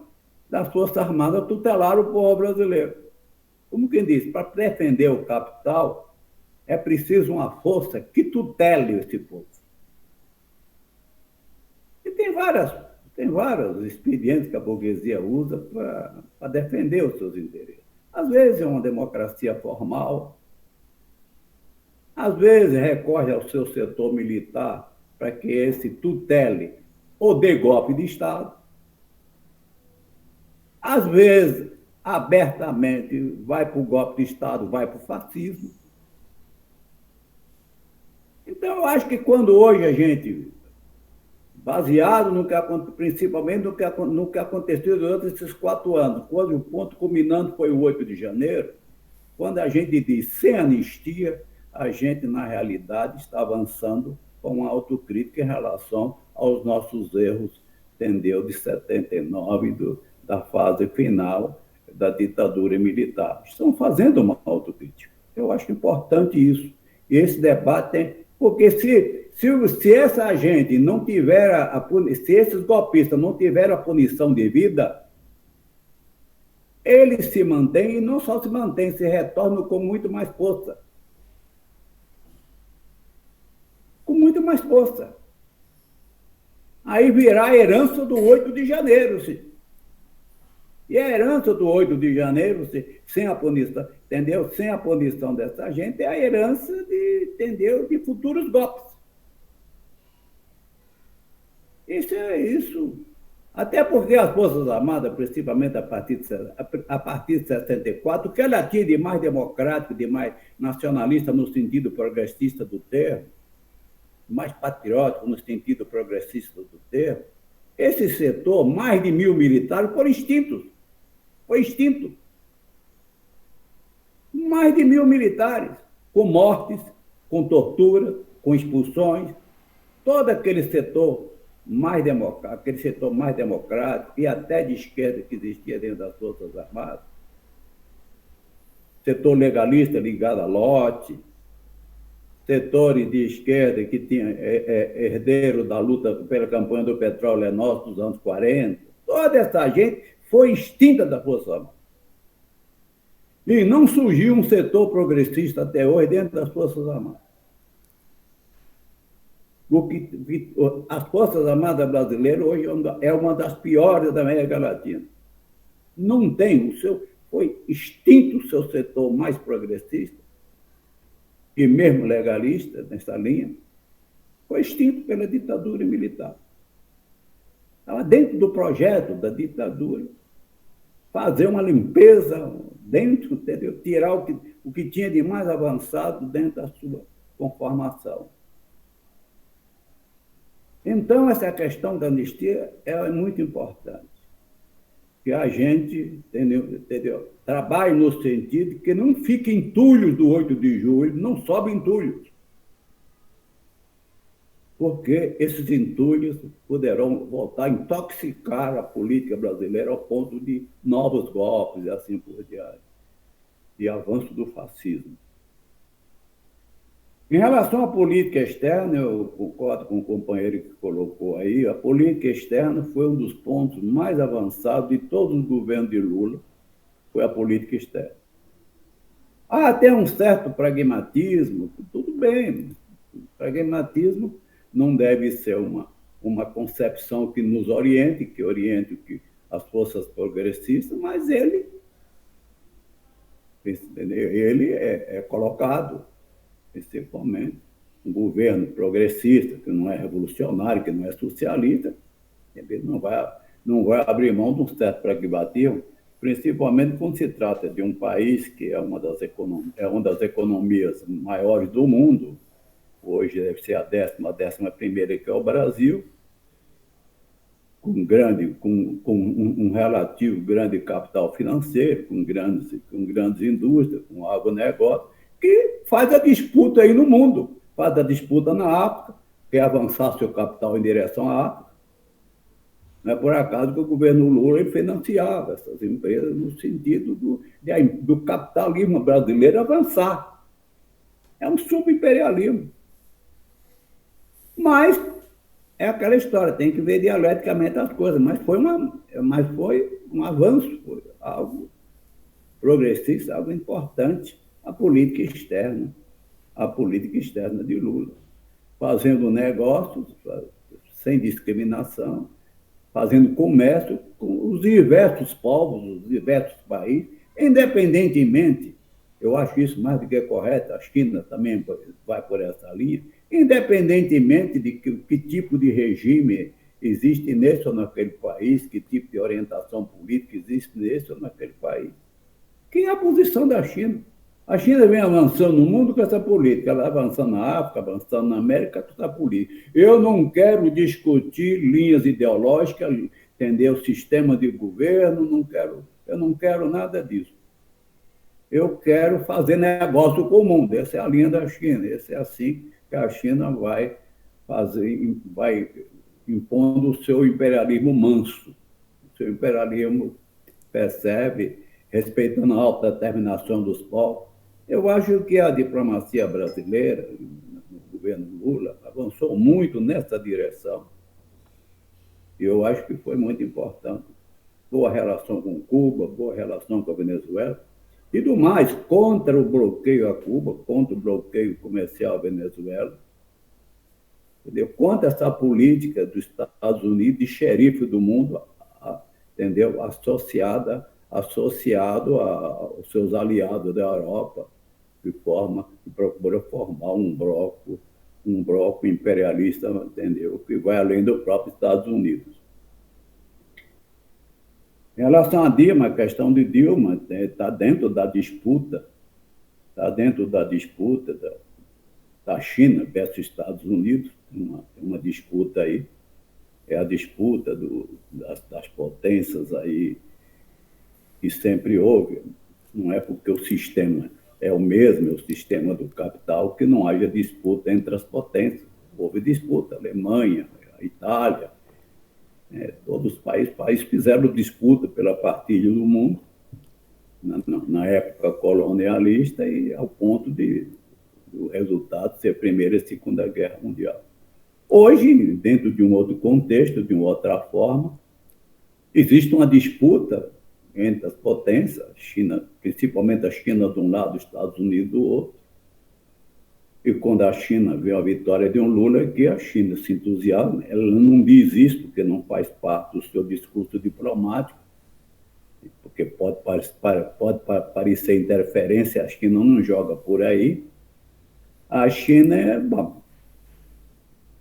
das Forças Armadas tutelar o povo brasileiro. Como quem diz, para defender o capital, é preciso uma força que tutele esse povo. E tem vários expedientes que a burguesia usa para defender os seus interesses. Às vezes é uma democracia formal, às vezes recorre ao seu setor militar para que esse tutele ou dê golpe de Estado, às vezes abertamente vai para o golpe de Estado, vai para o fascismo. Então, eu acho que quando hoje a gente, baseado principalmente no que aconteceu durante esses 4 anos, quando o ponto culminante foi o 8 de janeiro, quando a gente diz sem anistia, a gente, na realidade, está avançando com uma autocrítica em relação aos nossos erros, entendeu, de 79, da fase final da ditadura militar. Estão fazendo uma autocrítica. Eu acho importante isso. E esse debate porque se essa gente não tiver se esses golpistas não tiverem a punição devida, eles se mantêm, e não só se mantêm, se retornam com muito mais força. Com muito mais força. Aí virá a herança do 8 de janeiro. E a herança do 8 de janeiro, sem a punição, entendeu? Sem a punição dessa gente, é a herança de futuros golpes. Isso é isso. Até porque as Forças Armadas, principalmente a partir de 64, o que ela tinha de mais democrático, de mais nacionalista no sentido progressista do termo, mais patriótico no sentido progressista do termo, esse setor, mais de 1.000 militares, foram extintos. Foi extinto. Mais de 1.000 militares, com mortes, com tortura, com expulsões, todo aquele setor mais democrático e até de esquerda que existia dentro das Forças Armadas, setor legalista ligado a lote, setores de esquerda que tinha herdeiro da luta pela campanha do petróleo é nosso dos anos 40, toda essa gente foi extinta da Força Armada. E não surgiu um setor progressista até hoje dentro das Forças Armadas. As Forças Armadas brasileiras hoje é uma das piores da América Latina. Não tem foi extinto o seu setor mais progressista e mesmo legalista nessa linha, foi extinto pela ditadura militar. Estava dentro do projeto da ditadura fazer uma limpeza dentro, entendeu? Tirar o que tinha de mais avançado dentro da sua conformação. Então, essa questão da anistia é muito importante. Que a gente entendeu? Trabalhe no sentido de que não fique entulhos do 8 de julho, não sobe entulhos. Porque esses entulhos poderão voltar a intoxicar a política brasileira ao ponto de novos golpes e assim por diante, e avanço do fascismo. Em relação à política externa, eu concordo com o companheiro que colocou aí, a política externa foi um dos pontos mais avançados de todos os governos de Lula, foi a política externa. Há até um certo pragmatismo, tudo bem, o pragmatismo não deve ser uma concepção que nos oriente, que oriente as forças progressistas, mas ele é colocado, principalmente, um governo progressista, que não é revolucionário, que não é socialista, ele não vai abrir mão de um certo pragmatismo, principalmente quando se trata de um país que é uma das economias maiores do mundo, hoje deve ser a 11ª, que é o Brasil, com um relativo grande capital financeiro, com grandes indústrias, com agronegócio, que faz a disputa aí no mundo, faz a disputa na África, quer avançar seu capital em direção à África. Não é por acaso que o governo Lula financiava essas empresas no sentido do capitalismo brasileiro avançar. É um subimperialismo. Mas é aquela história, tem que ver dialeticamente as coisas, mas foi um avanço, foi algo progressista, algo importante, a política externa de Lula, fazendo negócios sem discriminação, fazendo comércio com os diversos povos, os diversos países, independentemente, eu acho isso mais do que correto, a China também vai por essa linha, independentemente de que tipo de regime existe nesse ou naquele país, que tipo de orientação política existe nesse ou naquele país. Que é a posição da China. A China vem avançando no mundo com essa política, ela avançando na África, avançando na América, com essa política. Eu não quero discutir linhas ideológicas, entender o sistema de governo, eu não quero nada disso. Eu quero fazer negócio com o mundo, essa é a linha da China, esse é assim que a China vai impondo o seu imperialismo manso, o seu imperialismo percebe, respeitando a autodeterminação dos povos. Eu acho que a diplomacia brasileira, no governo Lula, avançou muito nessa direção. E eu acho que foi muito importante. Boa relação com Cuba, boa relação com a Venezuela, e do mais, contra o bloqueio a Cuba, contra o bloqueio comercial à Venezuela, entendeu? Contra essa política dos Estados Unidos de xerife do mundo, entendeu? Associado aos seus aliados da Europa, que procura formar um bloco imperialista, entendeu? Que vai além do próprio Estados Unidos. Em relação a Dilma, a questão de Dilma está dentro da disputa, da China versus Estados Unidos, uma disputa aí, é a disputa das potências aí que sempre houve. Não é porque o sistema é o mesmo, é o sistema do capital, que não haja disputa entre as potências. Houve disputa, a Alemanha, a Itália, todos os países fizeram disputa pela partilha do mundo, na época colonialista, e ao ponto do resultado ser a Primeira e a Segunda Guerra Mundial. Hoje, dentro de um outro contexto, de uma outra forma, existe uma disputa entre as potências, China, principalmente a China de um lado, os Estados Unidos do outro. E quando a China vê a vitória de um Lula, que a China se entusiasma, ela não diz isso porque não faz parte do seu discurso diplomático, porque pode parecer interferência, a China não joga por aí. A China é, bom,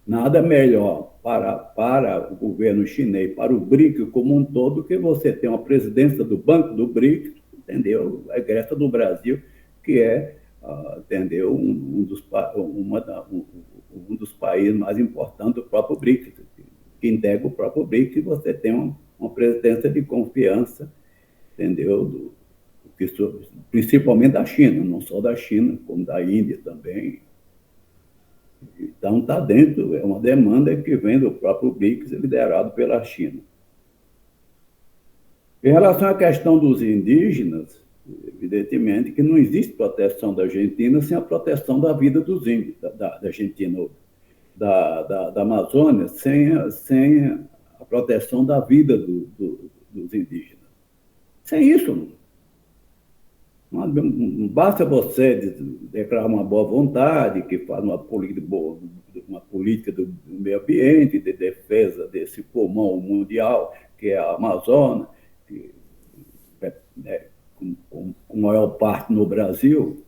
nada melhor para o governo chinês, para o BRIC como um todo, que você tem uma presidência do Banco do BRIC, entendeu? A egressa do Brasil, que é, entendeu, um dos países mais importantes do próprio BRIC, que integra o próprio BRIC, e você tem uma presidência de confiança, entendeu? Principalmente da China, não só da China, como da Índia também. Então, está dentro, é uma demanda que vem do próprio BRICS, liderado pela China. Em relação à questão dos indígenas, evidentemente que não existe proteção da Argentina sem a proteção da vida dos índios, da Argentina, da Amazônia, sem a proteção da vida dos indígenas. Sem isso, não basta você declarar uma boa vontade, que faz uma política do meio ambiente, de defesa desse pulmão mundial, que é a Amazônia, que com maior parte no Brasil.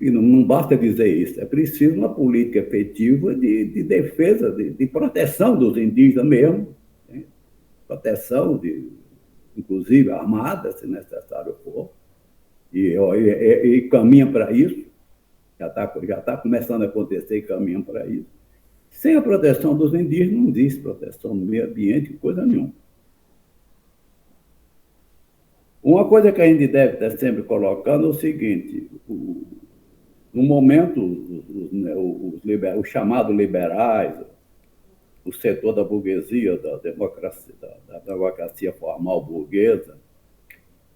E não basta dizer isso, é preciso uma política efetiva de defesa, de proteção dos indígenas mesmo, né? Proteção, inclusive armada, se necessário for, e caminha para isso, já está começando a acontecer e caminha para isso. Sem a proteção dos indígenas, não existe proteção do meio ambiente, coisa nenhuma. Uma coisa que a gente deve estar sempre colocando é o seguinte: no momento, os chamados liberais, o setor da burguesia, da democracia formal burguesa,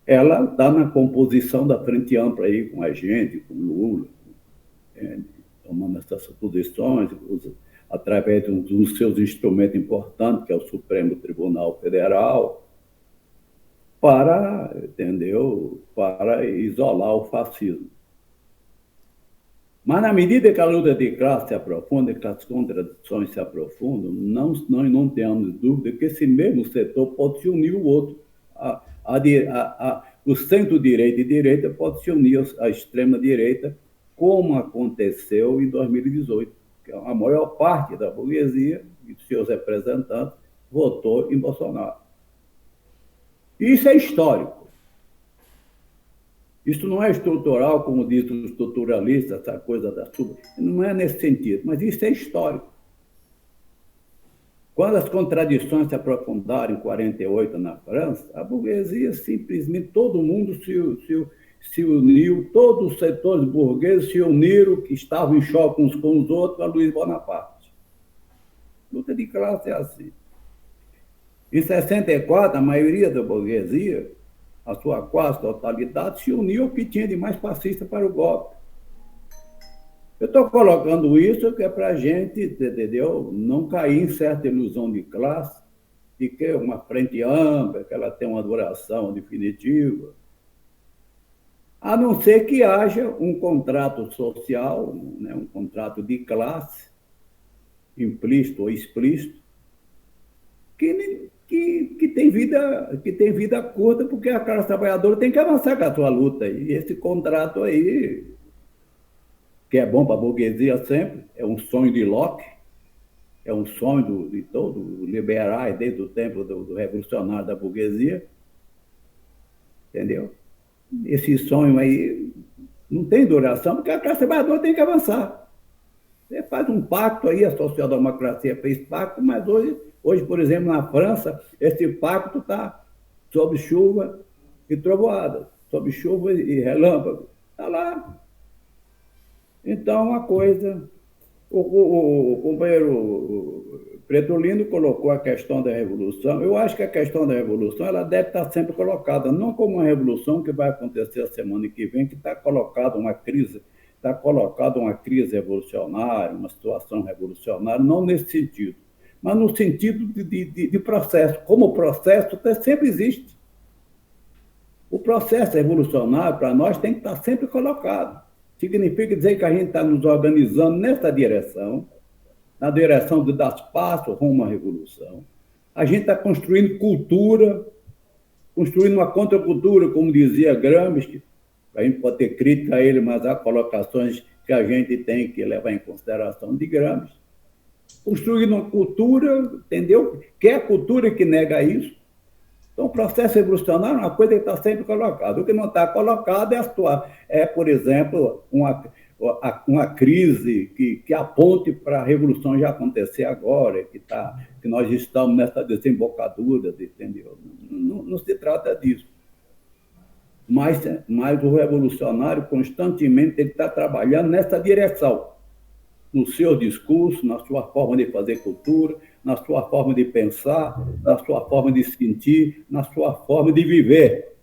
ela está na composição da frente ampla aí com a gente, com Lula, tomando essas posições, através de um dos seus instrumentos importantes, que é o Supremo Tribunal Federal, para isolar o fascismo. Mas, na medida que a luta de classe se aprofunda, que as contradições se aprofundam, nós não temos dúvida que esse mesmo setor pode se unir ao outro. O centro-direita e direita pode se unir à extrema-direita, como aconteceu em 2018, que a maior parte da burguesia e seus representantes votou em Bolsonaro. Isso é histórico. Isso não é estrutural, como diz o estruturalista, essa coisa da sub. Não é nesse sentido, mas isso é histórico. Quando as contradições se aprofundaram em 1948 na França, a burguesia simplesmente, todo mundo se uniu, todos os setores burgueses se uniram, que estavam em choque uns com os outros, a Luiz Bonaparte. Luta de classe é assim. Em 64, a maioria da burguesia, a sua quase totalidade, se uniu ao que tinha de mais fascista para o golpe. Eu estou colocando isso que é para a gente, entendeu, não cair em certa ilusão de classe, de que é uma frente ampla, que ela tem uma duração definitiva, a não ser que haja um contrato social, né, um contrato de classe, implícito ou explícito, que tem vida curta, porque a classe trabalhadora tem que avançar com a sua luta. E esse contrato aí, que é bom para a burguesia sempre, é um sonho de Locke, é um sonho de todos os liberais, desde o tempo do revolucionário da burguesia, entendeu? Esse sonho aí não tem duração, porque a classe trabalhadora tem que avançar. Você faz um pacto aí, a social-democracia fez pacto, mas hoje, por exemplo, na França, esse pacto está sob chuva e trovoada, sob chuva e relâmpago. Está lá. Então, a coisa... O companheiro Pretolino colocou a questão da revolução. Eu acho que a questão da revolução ela deve estar sempre colocada, não como uma revolução que vai acontecer a semana que vem, que está colocada uma crise revolucionária, uma situação revolucionária, não nesse sentido, mas no sentido de processo. Como o processo sempre existe. O processo revolucionário, para nós, tem que estar sempre colocado. Significa dizer que a gente está nos organizando nessa direção, na direção de dar passo rumo à revolução. A gente está construindo cultura, construindo uma contracultura, como dizia Gramsci. A gente pode ter crítica a ele, mas há colocações que a gente tem que levar em consideração de Gramsci. Construindo uma cultura, entendeu? Que é a cultura que nega isso. Então, o processo revolucionário é uma coisa que está sempre colocada. O que não está colocado por exemplo, uma crise que aponte para a revolução já acontecer agora, que nós estamos nessa desembocadura, entendeu? Não se trata disso. Mas o revolucionário constantemente ele está trabalhando nessa direção, no seu discurso, na sua forma de fazer cultura, na sua forma de pensar, na sua forma de sentir, na sua forma de viver.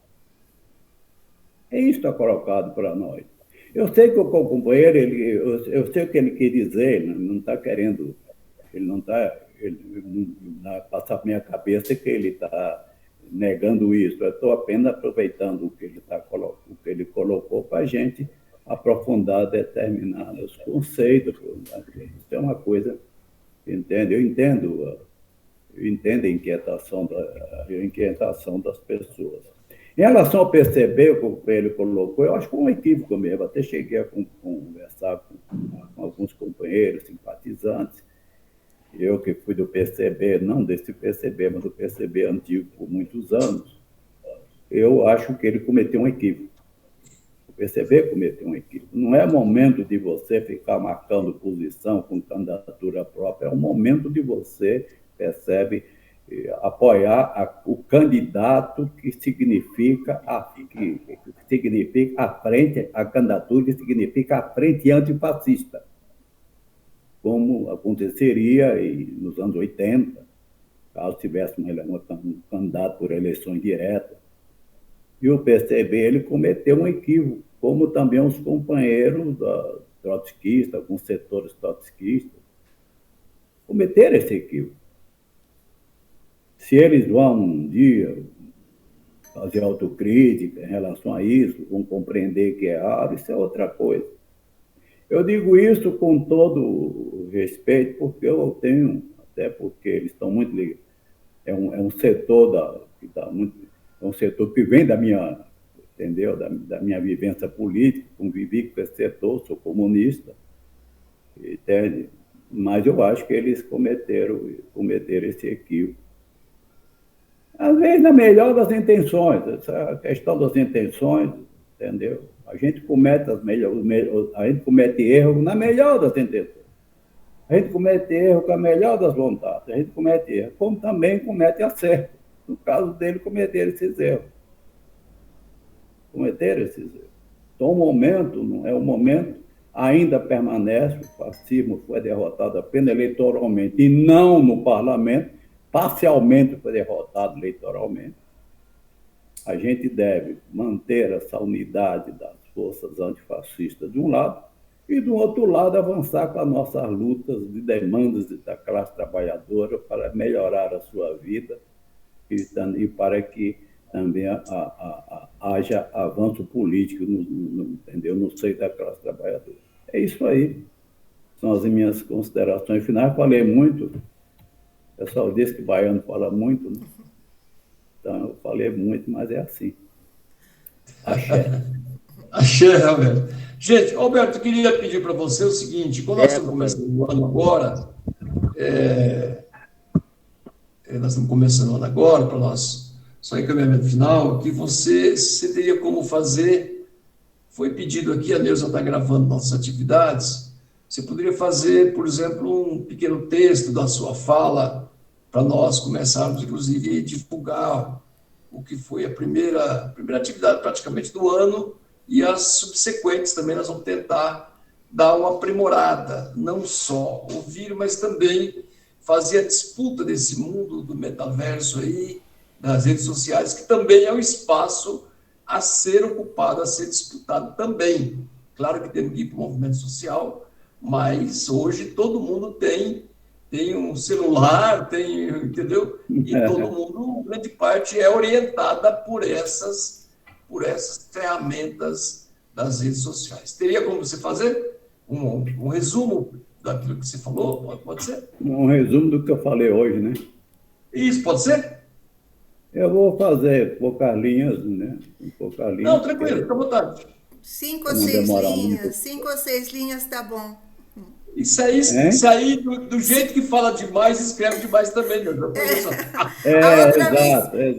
É isso que está colocado para nós. Eu sei que o companheiro, eu sei o que ele quer dizer, ele não está querendo, ele não passa a minha cabeça que ele está negando isso. Eu estou apenas aproveitando o que ele colocou para a gente aprofundar determinados conceitos. Isso é uma coisa, entende? Eu entendo a inquietação das pessoas. Em relação ao PCB, o que ele colocou, eu acho que foi um equívoco mesmo. Até cheguei a conversar com alguns companheiros, simpatizantes. Eu que fui do PCB, não desse PCB, mas do PCB antigo por muitos anos, eu acho que ele cometeu um equívoco. O PCB cometeu um equívoco. Não é momento de você ficar marcando posição com candidatura própria, é o momento de você, percebe, apoiar o candidato que significa a frente, a candidatura que significa a frente antifascista, como aconteceria nos anos 80, caso tivesse um candidato por eleições diretas. E o PCB ele cometeu um equívoco, como também os companheiros trotskistas, alguns setores trotskistas, cometeram esse equívoco. Se eles vão um dia fazer autocrítica em relação a isso, vão compreender que é errado, isso é outra coisa. Eu digo isso com todo o respeito, porque eu tenho, até porque eles estão muito ligados. É um setor que está muito, é um setor que vem da minha, entendeu? Da minha vivência política, convivi com esse setor, sou comunista, entende? Mas eu acho que eles cometeram esse equívoco. Às vezes, na melhor das intenções, essa questão das intenções, entendeu? A gente comete erro na melhor das intenções. A gente comete erro com a melhor das vontades. A gente comete erro, como também comete acerto. No caso dele, cometeram esses erros. Então, o momento, não é o momento, ainda permanece, o fascismo foi derrotado apenas eleitoralmente e não no parlamento, parcialmente foi derrotado eleitoralmente. A gente deve manter essa unidade das forças antifascistas de um lado e, do outro lado, avançar com as nossas lutas de demandas da classe trabalhadora para melhorar a sua vida e para que também haja avanço político entendeu? No seio da classe trabalhadora. É isso aí. São as minhas considerações finais. Falei muito. O pessoal disse que o baiano fala muito, né? Então, eu falei muito, mas é assim. Axé. Axé, Alberto. Gente, Alberto, eu queria pedir para você o seguinte, como nós estamos começando o ano agora, para nós, só encaminhamento final, que você teria como fazer, foi pedido aqui, a Neuza está gravando nossas atividades, você poderia fazer, por exemplo, um pequeno texto da sua fala, para nós começarmos, inclusive, a divulgar o que foi a primeira atividade praticamente do ano e as subsequentes também nós vamos tentar dar uma aprimorada, não só ouvir, mas também fazer a disputa desse mundo do metaverso aí, das redes sociais, que também é um espaço a ser ocupado, a ser disputado também. Claro que temos que ir para o movimento social, mas hoje todo mundo tem um celular, entendeu? E todo mundo, grande parte, é orientada por essas ferramentas das redes sociais. Teria como você fazer um resumo daquilo que você falou? Pode ser? Um resumo do que eu falei hoje, né? Isso, pode ser? Eu vou fazer poucas linhas, né? Poucas linhas. Não, tranquilo, fica à vontade. 5 ou 6 linhas, 5 ou 6 linhas tá bom. Isso aí do jeito que fala demais, escreve demais também, meu. Exato.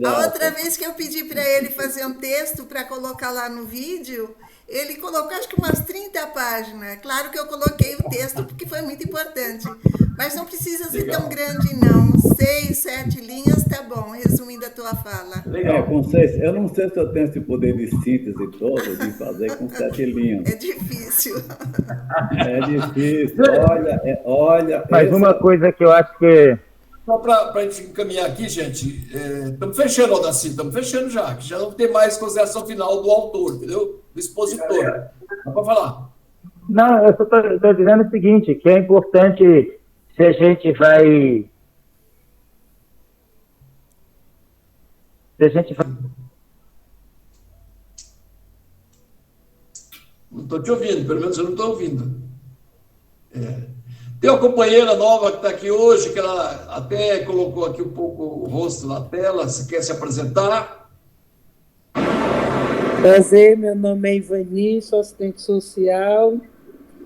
A outra vez que eu pedi para ele fazer um texto para colocar lá no vídeo, ele colocou acho que umas 30 páginas. Claro que eu coloquei o texto porque foi muito importante. Mas não precisa ser tão grande, não. 6, 7 linhas tá bom, resumindo a tua fala. Legal. Com 6, eu não sei se eu tenho esse poder de síntese todo de fazer com 7 linhas. É difícil. É difícil. Olha. Mas uma coisa que eu acho que... Só para a gente encaminhar aqui, gente, estamos fechando, Aldaci, estamos fechando já, que já não tem mais consideração final do autor, entendeu? Do expositor. Dá para falar. Não, eu só estou dizendo o seguinte, que é importante se a gente vai... Não estou te ouvindo, pelo menos eu não estou ouvindo. Tem uma companheira nova que está aqui hoje, que ela até colocou aqui um pouco o rosto na tela. Você quer se apresentar? Prazer, meu nome é Ivani, sou assistente social,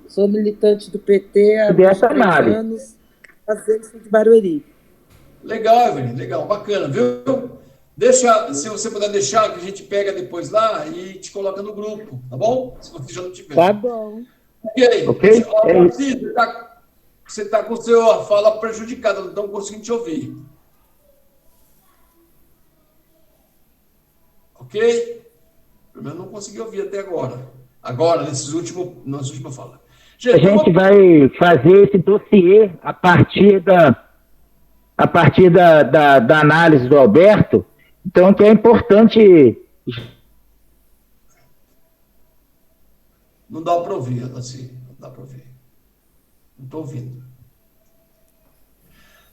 sou militante do PT há 3 anos, fazendo de Barueri. Legal, Ivani, legal, bacana, viu? Deixa, se você puder deixar, que a gente pega depois lá e te coloca no grupo, tá bom? Se você já não tiver. Tá bom. Ok? Você está com a fala prejudicada, não estamos conseguindo te ouvir. Ok? Pelo menos não consegui ouvir até agora. Agora, nas últimas falas. A gente vai fazer esse dossiê a partir da análise do Alberto, então que é importante... Não dá para ouvir, assim, não dá para ouvir. Não estou ouvindo.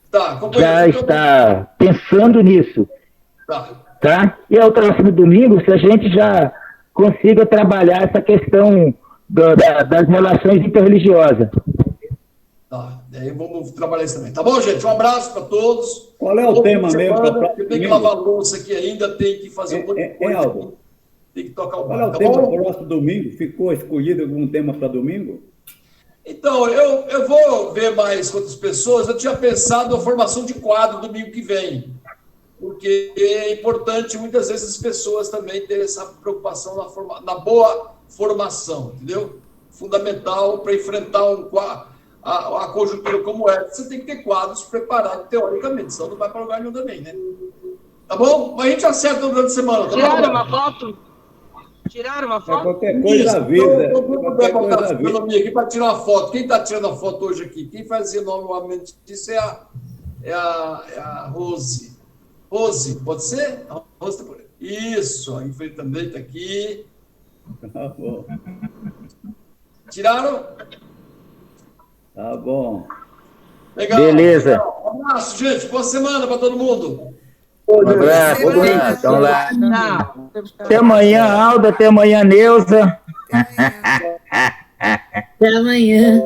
Tá, já está pensando nisso. Tá? E ao próximo domingo, se a gente já consiga trabalhar essa questão das relações interreligiosas. Tá, daí vamos trabalhar isso também. Tá bom, gente? Um abraço para todos. Qual é o tema mesmo? Eu tenho que lavar a louça aqui ainda, tem que fazer um monte de coisa. Tem que tocar o barco. Qual é o tema para o próximo domingo? Ficou escolhido algum tema para domingo? Então, eu vou ver mais com outras pessoas. Eu tinha pensado na formação de quadro domingo que vem, porque é importante, muitas vezes, as pessoas também terem essa preocupação na boa formação, entendeu? Fundamental para enfrentar a conjuntura como essa. Você tem que ter quadros preparados teoricamente, senão não vai para lugar nenhum também, né? Tá bom? Mas a gente acerta durante a semana. Tá Tiraram uma foto? Tiraram uma foto? Qualquer coisa avisa. Qualquer coisa avisa. Aqui para tirar uma foto. Quem está tirando a foto hoje aqui? Quem fazia normalmente isso é a Rose. Rose, pode ser? A Rose tá por aí. Isso, a Infeliz também está aqui. Tá bom. Tiraram? Tá bom. Legal. Beleza. Legal. Um abraço, gente. Boa semana para todo mundo. Um abraço. Então lá. Até amanhã, Alda. Até amanhã, Neuza. Até amanhã.